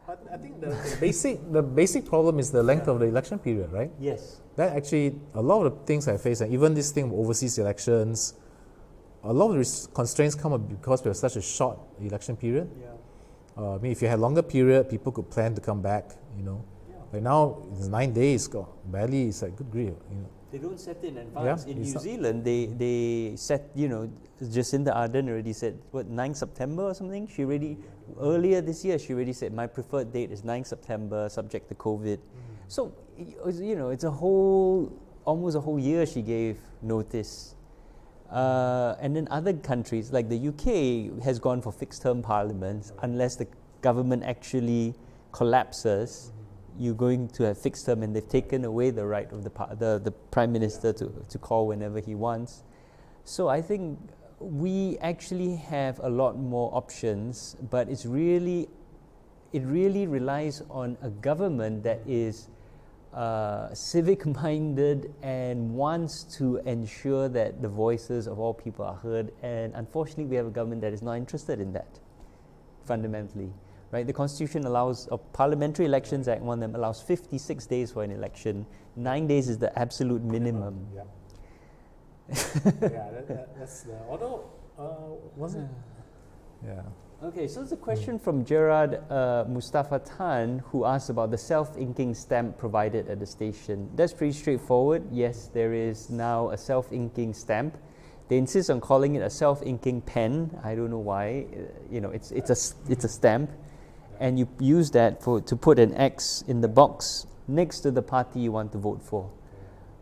But I think the basic problem is the length of the election period, right? Yes. That actually, a lot of the things I face, and even this thing of overseas elections, a lot of the constraints come up because we have such a short election period. Yeah. I mean, if you had longer period, people could plan to come back, Like now, it's 9 days, barely, it's like good grief, They don't set it in advance. Yeah, in New Zealand, they set, Jacinda Ardern already said, 9 September or something? Earlier this year, she already said, my preferred date is 9 September, subject to COVID. So, it's almost a whole year she gave notice. And then other countries, like the UK, has gone for fixed-term parliaments unless the government actually collapses. you're going to have fixed term, and they've taken away the right of the Prime Minister to call whenever he wants. So I think we actually have a lot more options, but it really relies on a government that is civic-minded and wants to ensure that the voices of all people are heard. And unfortunately, we have a government that is not interested in that, fundamentally. Right? The Constitution allows, Parliamentary Elections Act, one of them allows 56 days for an election. 9 days is the absolute minimum. Yeah. That's the, although, wasn't yeah. Okay, so there's a question from Gerard Mustafa Tan, who asked about the self-inking stamp provided at the station. That's pretty straightforward. Yes, there is now a self-inking stamp. They insist on calling it a self-inking pen. I don't know why. It's a stamp, and you use that to put an X in the box next to the party you want to vote for.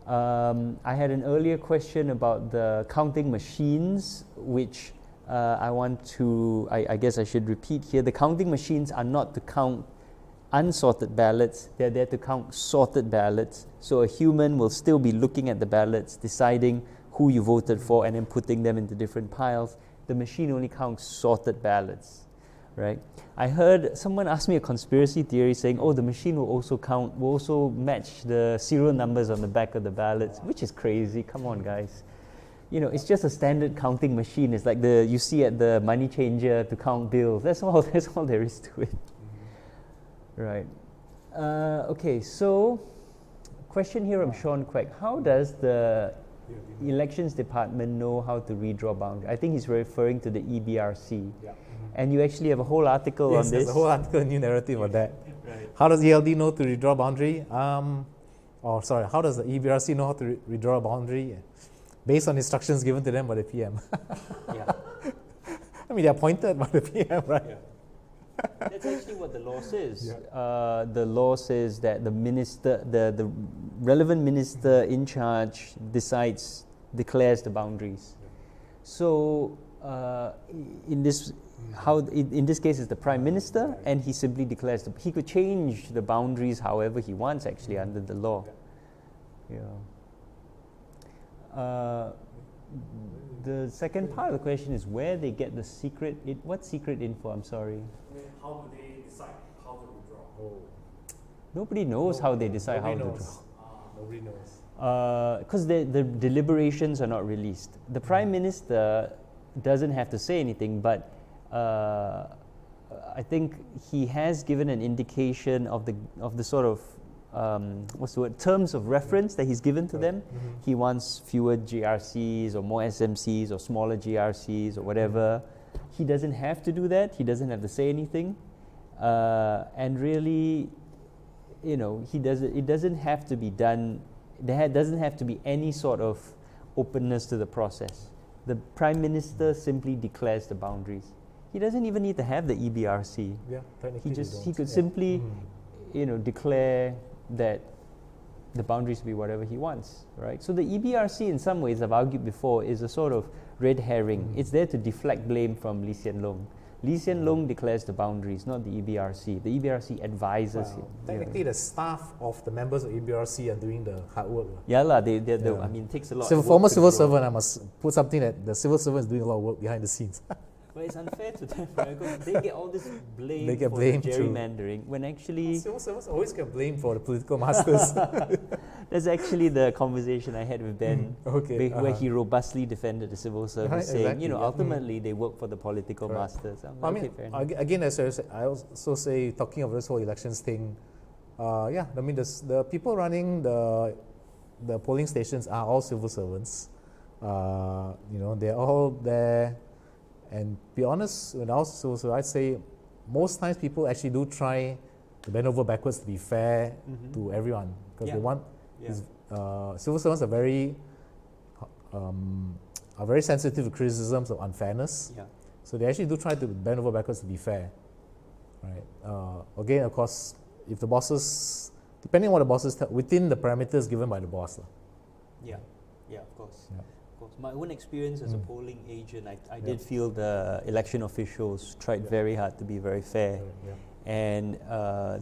I had an earlier question about the counting machines, which I guess I should repeat here. The counting machines are not to count unsorted ballots. They're there to count sorted ballots. So a human will still be looking at the ballots, deciding who you voted for, and then putting them into different piles. The machine only counts sorted ballots, right? I heard someone ask me a conspiracy theory saying, oh, the machine will also match the serial numbers on the back of the ballots, which is crazy. Come on, guys. It's just a standard counting machine. It's like you see at the money changer to count bills. That's all there is to it. Right. Okay, so question here from Sean Quack. How does the elections department know how to redraw boundaries? I think he's referring to the EBRC. Yeah. And you actually have a whole article on this. Yes, there's a whole article, a new narrative on that. Right. How does ELD know to redraw boundary? How does the EBRC know how to redraw a boundary? Based on instructions given to them by the PM. Yeah. I mean, they're appointed by the PM, right? Yeah. That's actually what the law says. Yeah. The law says that the minister, the relevant minister in charge declares the boundaries. Yeah. So in this case, it's the Prime Minister, and he simply declares he could change the boundaries however he wants, actually, under the law. Yeah. The second part of the question is where they get the secret. What secret info? I'm sorry. How do they decide how to withdraw? Nobody knows how they decide how to withdraw. Nobody knows. Because the deliberations are not released. The Prime Minister doesn't have to say anything, but I think he has given an indication of the sort of terms of reference that he's given to them. Mm-hmm. He wants fewer GRCs or more SMCs or smaller GRCs or whatever. He doesn't have to do that. He doesn't have to say anything. And really, it doesn't have to be done. There doesn't have to be any sort of openness to the process. The Prime Minister simply declares the boundaries. He doesn't even need to have the EBRC. Yeah, technically he could simply, declare that the boundaries be whatever he wants, right? So the EBRC, in some ways, I've argued before, is a sort of red herring. It's there to deflect blame from Lee Hsien Loong. Lee Hsien Loong declares the boundaries, not the EBRC. The EBRC advises him. Technically, the staff of the members of EBRC are doing the hard work. Yeah, I mean, it takes a lot. Former civil servant, I must put something that the civil servant is doing a lot of work behind the scenes. But it's unfair to them, right? Because they get all this blame for gerrymandering, when actually... Civil servants always get blamed for the political masters. That's actually the conversation I had with Ben, where he robustly defended the civil service, saying, ultimately they work for the political masters. Again, as I also say, talking of this whole elections thing, the people running the polling stations are all civil servants. They're all there. And be honest, I'd say most times people actually do try to bend over backwards to be fair to everyone, because they want. Civil servants are very sensitive to criticisms of unfairness. Yeah. So they actually do try to bend over backwards to be fair, right? Again, of course, if the bosses, depending on what the bosses tell, within the parameters given by the boss. Yeah, of course. Yeah. My own experience as a polling agent, I did feel the election officials tried very hard to be very fair. and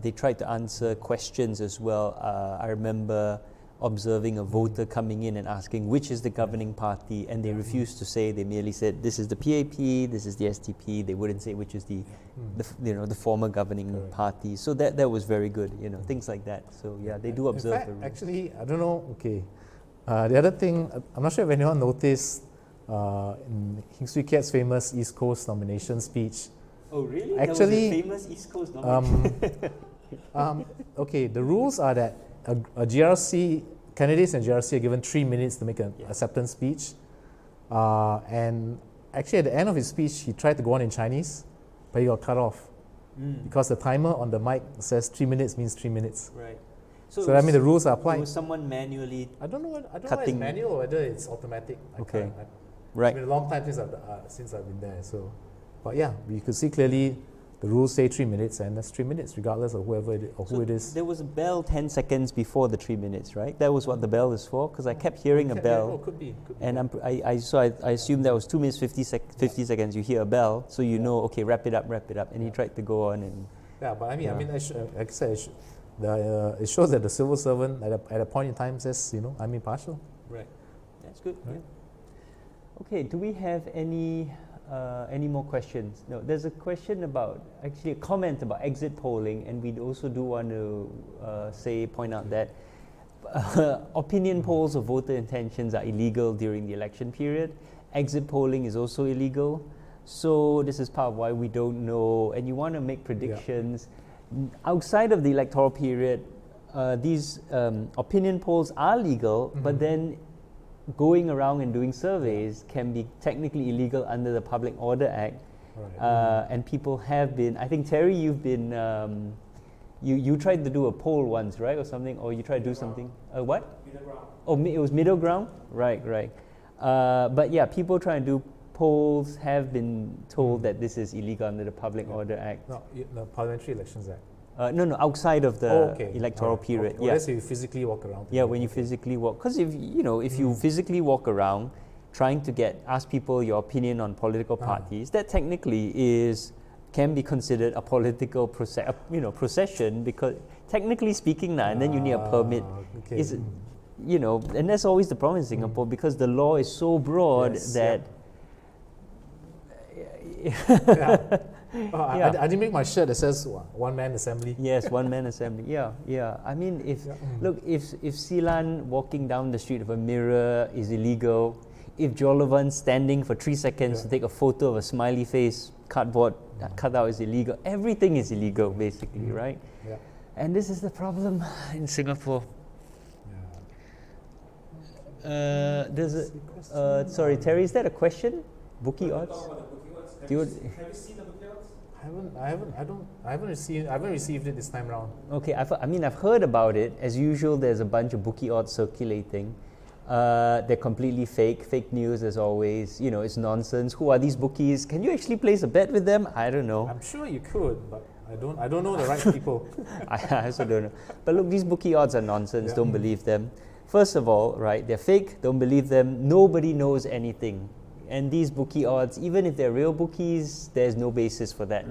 they tried to answer questions as well. I remember observing a voter coming in and asking which is the governing party, and they refused to say. They merely said this is the PAP, this is the STP. They wouldn't say which is the former governing party. So that was very good, things like that. So yeah, they do observe in fact, the rules. Actually, I don't know. Okay, the other thing, I'm not sure if anyone noticed in Heng Swee Keat's famous East Coast nomination speech. Oh really? Actually, that was a famous East Coast nomination. Okay, the rules are that a GRC, candidates and GRC are given 3 minutes to make an acceptance speech. And actually at the end of his speech, he tried to go on in Chinese, but he got cut off because the timer on the mic says 3 minutes means 3 minutes. Right. So I mean the rules are applied. Was someone manually I don't know whether it's cutting. manual or whether it's automatic. Okay. It's been a long time since I've been there. So, but yeah, you could see clearly the rules say 3 minutes, and that's 3 minutes, regardless of whoever it is, or who it is. There was a bell 10 seconds before the 3 minutes, right? That was what the bell is for, because I kept hearing a bell. Oh, could be. And I assumed that was 2 minutes 50 seconds. You hear a bell, so you know, okay, wrap it up. And he tried to go on and. Yeah, but like I said, it shows that the civil servant at a point in time says, I'm impartial. Right. That's good. Right. Yeah. Okay. Do we have any more questions? No. There's a question about, actually a comment about exit polling, and we also do want to point out that opinion polls of voter intentions are illegal during the election period. Exit polling is also illegal. So this is part of why we don't know, and you want to make predictions. Outside of the electoral period, these opinion polls are legal, but then going around and doing surveys can be technically illegal under the Public Order Act. Right. And people have been, I think Terry, you've been, you tried to do a poll once, right, or something, or you tried to do something. What? Middle ground. Oh, it was middle ground? Right. But yeah, people trying to do polls have been told that this is illegal under the Public Order Act. No, the Parliamentary Elections Act. No, outside of the electoral period. Okay. Unless you physically walk around. Yeah, when you physically walk. Because if you physically walk around trying to ask people your opinion on political parties, that technically can be considered a political procession, because technically speaking now, and then you need a permit. Okay. And that's always the problem in Singapore, because the law is so broad that. I didn't make my shirt that says one man assembly. Yes, one man assembly. Yeah. I mean, if Silan walking down the street of a mirror is illegal, if Jolovan standing for 3 seconds to take a photo of a smiley face cardboard cutout is illegal, everything is illegal basically, right? Yeah. And this is the problem in Singapore. Sorry, Terry, is that a question? Bookie odds? Have you seen the bookie odds? I haven't received it this time round. Okay, I've heard about it. As usual, there's a bunch of bookie odds circulating. They're completely fake news as always. It's nonsense. Who are these bookies? Can you actually place a bet with them? I don't know. I'm sure you could, but I don't know the right people. I also don't know. But look, these bookie odds are nonsense. Don't believe them. First of all, right, they're fake. Don't believe them. Nobody knows anything. And these bookie odds, even if they're real bookies, there's no basis for that.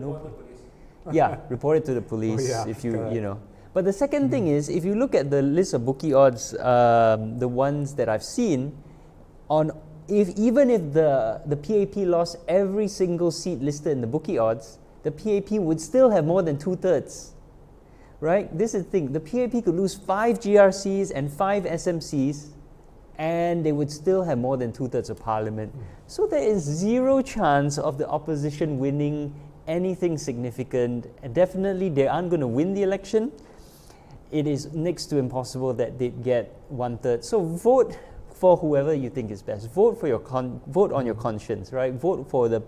Report it to the police if you. But the second thing is, if you look at the list of bookie odds, the ones that I've seen, even if the PAP lost every single seat listed in the bookie odds, the PAP would still have more than 2/3. Right? This is the thing. The PAP could lose 5 GRCs and 5 SMCs, and they would still have more than 2/3 of parliament. So there is zero chance of the opposition winning anything significant. And definitely they aren't going to win the election. It is next to impossible that they get 1/3. So vote for whoever you think is best. Vote for vote on your conscience, right? Vote for the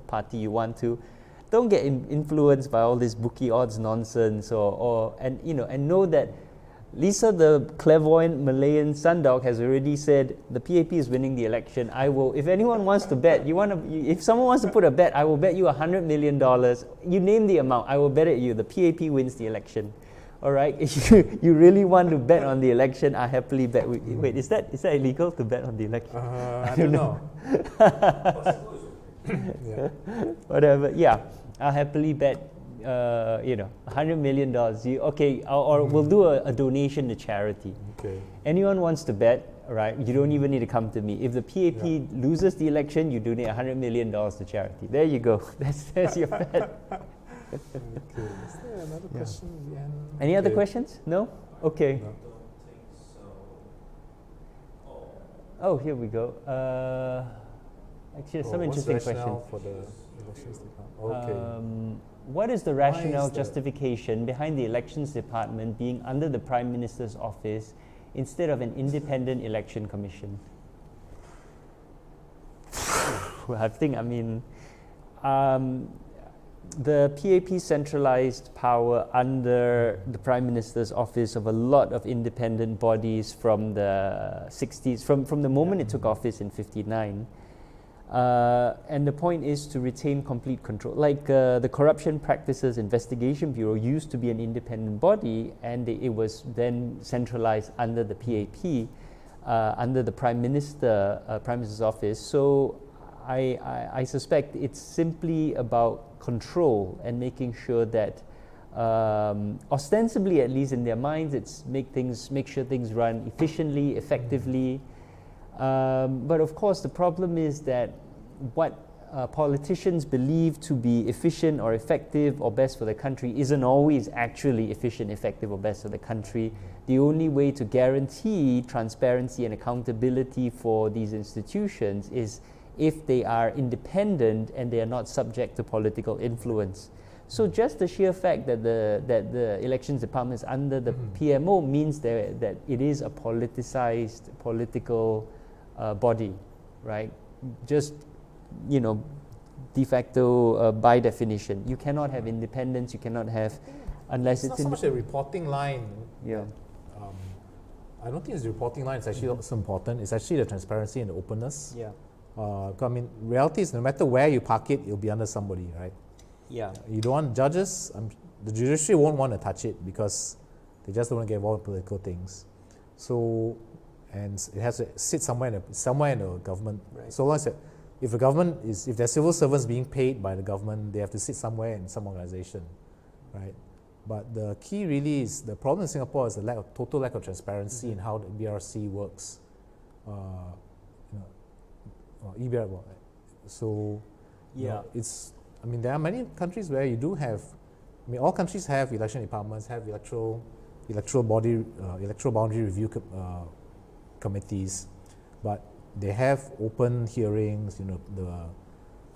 party you want to. Don't get influenced by all this bookie odds nonsense, and know that Lisa, the clairvoyant Malayan sundog, has already said the PAP is winning the election. If anyone wants to bet, if someone wants to put a bet, I will bet you $100 million. You name the amount, I will bet it you. The PAP wins the election. All right. If you really want to bet on the election, I happily bet. Wait, is that illegal to bet on the election? I don't know. Whatever. Yeah, I'll happily bet $100 million. Or we'll do a donation to charity. Okay. Anyone wants to bet, right? You don't even need to come to me. If the PAP loses the election, you donate $100 million to charity. There you go. That's your bet. Okay. Is there another question? Any other questions? No? Okay. No. Oh, here we go. Actually, some interesting questions. For the elections department? Okay. What is the rationale, the- justification behind the elections department being under the Prime Minister's office instead of an independent election commission? The PAP centralized power under the Prime Minister's office of a lot of independent bodies from the 60s, from the moment it took office in 59. And the point is to retain complete control. Like the Corruption Practices Investigation Bureau used to be an independent body, and it was then centralized under the PAP, under the Prime Minister's office. So I suspect it's simply about control and making sure that, ostensibly at least in their minds, it's make sure things run efficiently, effectively. But of course, the problem is that what politicians believe to be efficient or effective or best for the country isn't always actually efficient, effective, or best for the country. The only way to guarantee transparency and accountability for these institutions is if they are independent and they are not subject to political influence. So just the sheer fact that the elections department is under the PMO means that it is a politicized political body, right? Just, de facto, by definition. You cannot have independence, you cannot have, unless It's not so much a reporting line. Yeah. I don't think it's the reporting line, it's actually so important. It's actually the transparency and the openness. Yeah. Reality is no matter where you park it, it'll be under somebody, right? Yeah. You don't want judges, the judiciary won't want to touch it because they just don't want to get involved in political things. So, and it has to sit somewhere in the government. Right. So long as if there's civil servants being paid by the government, they have to sit somewhere in some organization, right? But the key really is, the problem in Singapore is the total lack of transparency in how the BRC works. So, there are many countries where you do have, all countries have election departments, have electoral boundary review committees, but they have open hearings. The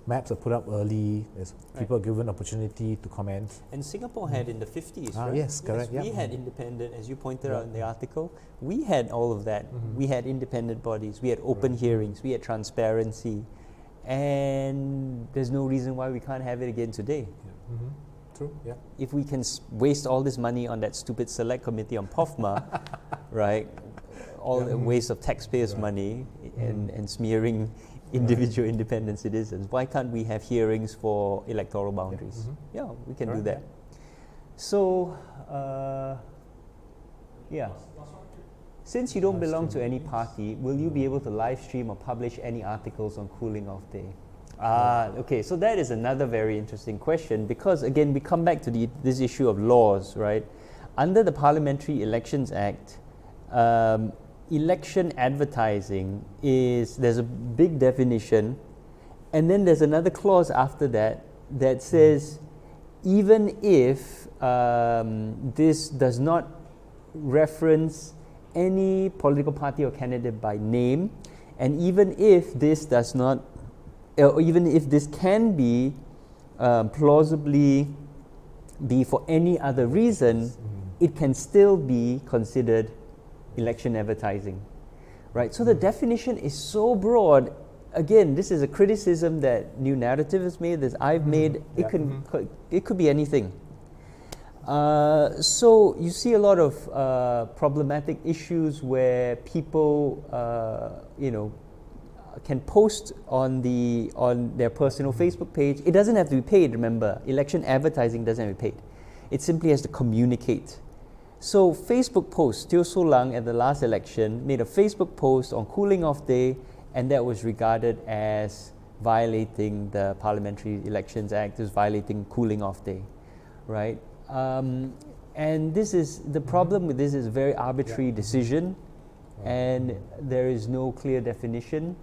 maps are put up early. There's people are given opportunity to comment. And Singapore had in the 50s, right? Yes, correct. We had independent, as you pointed out in the article, we had all of that. We had independent bodies, we had open hearings, we had transparency, and there's no reason why we can't have it again today. True, yeah. If we can waste all this money on that stupid select committee on POFMA, right? All the waste of taxpayers' money and smearing individual independent citizens. Why can't we have hearings for electoral boundaries? Yeah, we can do that. So, since you don't belong to any party, will you be able to live stream or publish any articles on cooling off day? Okay, so that is another very interesting question, because again, we come back to this issue of laws, right? Under the Parliamentary Elections Act, election advertising there's a big definition, and then there's another clause after that says, even if this does not reference any political party or candidate by name, and even if this does not, or even if this can be plausibly be for any other reason, it can still be considered election advertising, right? So the definition is so broad. Again, this is a criticism that New Narrative has made, that I've made. It could be anything. So you see a lot of problematic issues where people, can post on their personal Facebook page. It doesn't have to be paid. Remember, election advertising doesn't have to be paid. It simply has to communicate. So Facebook post, Teo So Lang at the last election made a Facebook post on cooling off day, and that was regarded as violating the Parliamentary Elections Act, as violating cooling off day, right? And this is the problem with this is a very arbitrary decision, and there is no clear definition.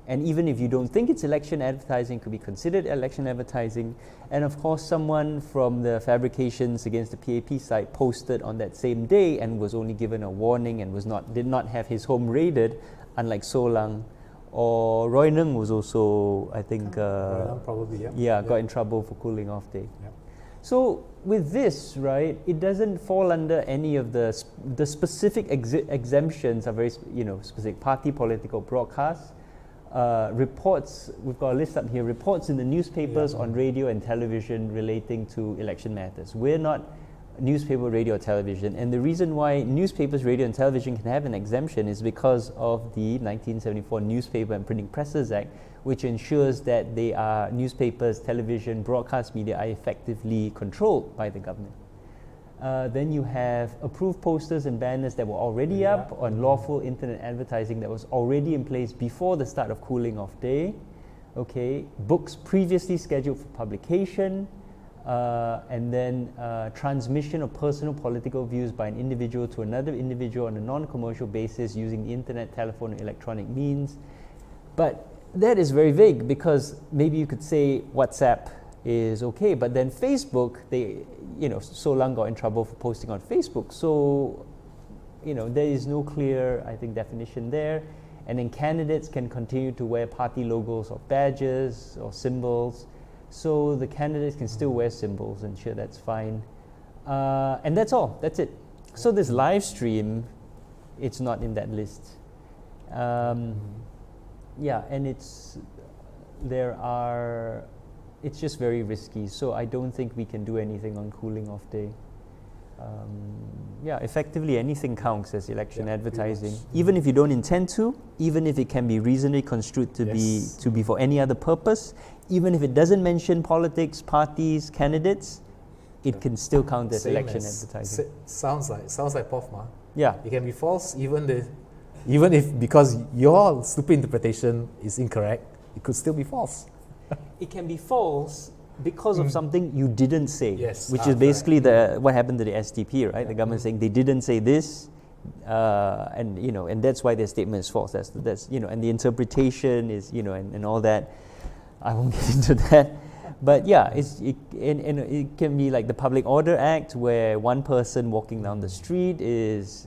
And even if you don't think it's election advertising, it could be considered election advertising. And of course, someone from the Fabrications Against the PAP site posted on that same day and was only given a warning and did not have his home raided, unlike So Lang. Or Roy Nung was also, I think, probably, yeah. got in trouble for cooling off day. Yeah. So with this, right, it doesn't fall under any of the specific exemptions are very specific. Party political broadcasts, reports. We've got a list up here. Reports in the newspapers, on radio and television relating to election matters. We're not newspaper, radio, or television, and the reason why newspapers, radio, and television can have an exemption is because of the 1974 Newspaper and Printing Presses Act, which ensures that they are newspapers, television, broadcast media are effectively controlled by the government. Then you have approved posters and banners that were already up on lawful internet advertising that was already in place before the start of cooling off day. Okay, books previously scheduled for publication, and then transmission of personal political views by an individual to another individual on a non-commercial basis using the internet, telephone, and electronic means. But that is very vague, because maybe you could say WhatsApp is okay, but then Facebook, So Lang got in trouble for posting on Facebook. So, there is no clear, I think, definition there. And then candidates can continue to wear party logos or badges or symbols. So the candidates can still wear symbols, and sure, that's fine. And that's all, that's it. So this live stream, it's not in that list. Yeah, and it's just very risky. So I don't think we can do anything on cooling off day. Yeah, effectively anything counts as election advertising, even if you don't intend to, even if it can be reasonably construed to be for any other purpose, even if it doesn't mention politics, parties, candidates, it can still count as election advertising. Sounds like POFMA. Yeah. It can be false even if because your stupid interpretation is incorrect, it could still be false. It can be false because of something you didn't say, which is basically what happened to the SDP, right? The government saying they didn't say this, and that's why their statement is false. That's and the interpretation is and all that. I won't get into that, but yeah, it can be like the Public Order Act, where one person walking down the street is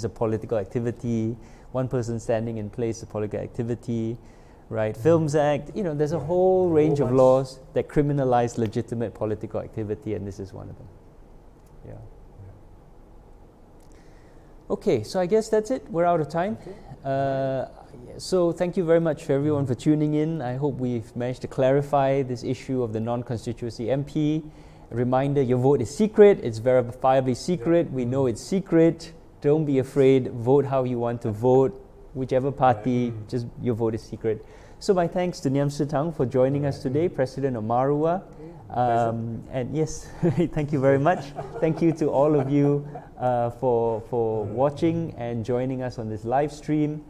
a political activity, one person standing in place is a political activity. Right, Films Act, there's a whole range of laws that criminalize legitimate political activity, and this is one of them. Yeah. Okay, so I guess that's it. We're out of time. So thank you very much for everyone for tuning in. I hope we've managed to clarify this issue of the non-constituency MP. A reminder, your vote is secret. It's verifiably secret. We know it's secret. Don't be afraid. Vote how you want to vote. Whichever party, just your vote is secret. So my thanks to Ngiam Shih Tung for joining us today, President of MARUAH. And yes, thank you very much. Thank you to all of you for watching and joining us on this live stream.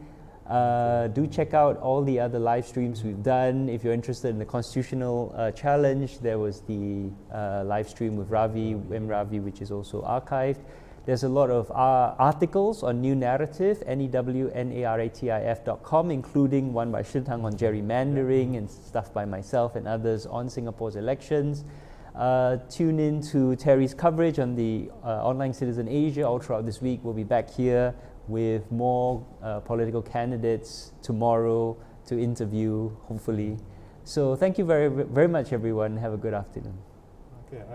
Do check out all the other live streams we've done. If you're interested in the constitutional challenge, there was the live stream with Ravi, which is also archived. There's a lot of articles on New Narrative, NEWNARATIF.com, including one by Shih Tung on gerrymandering and stuff by myself and others on Singapore's elections. Tune in to Terry's coverage on the Online Citizen Asia all throughout this week. We'll be back here with more political candidates tomorrow to interview, hopefully. So thank you very, very much, everyone. Have a good afternoon. Okay, right.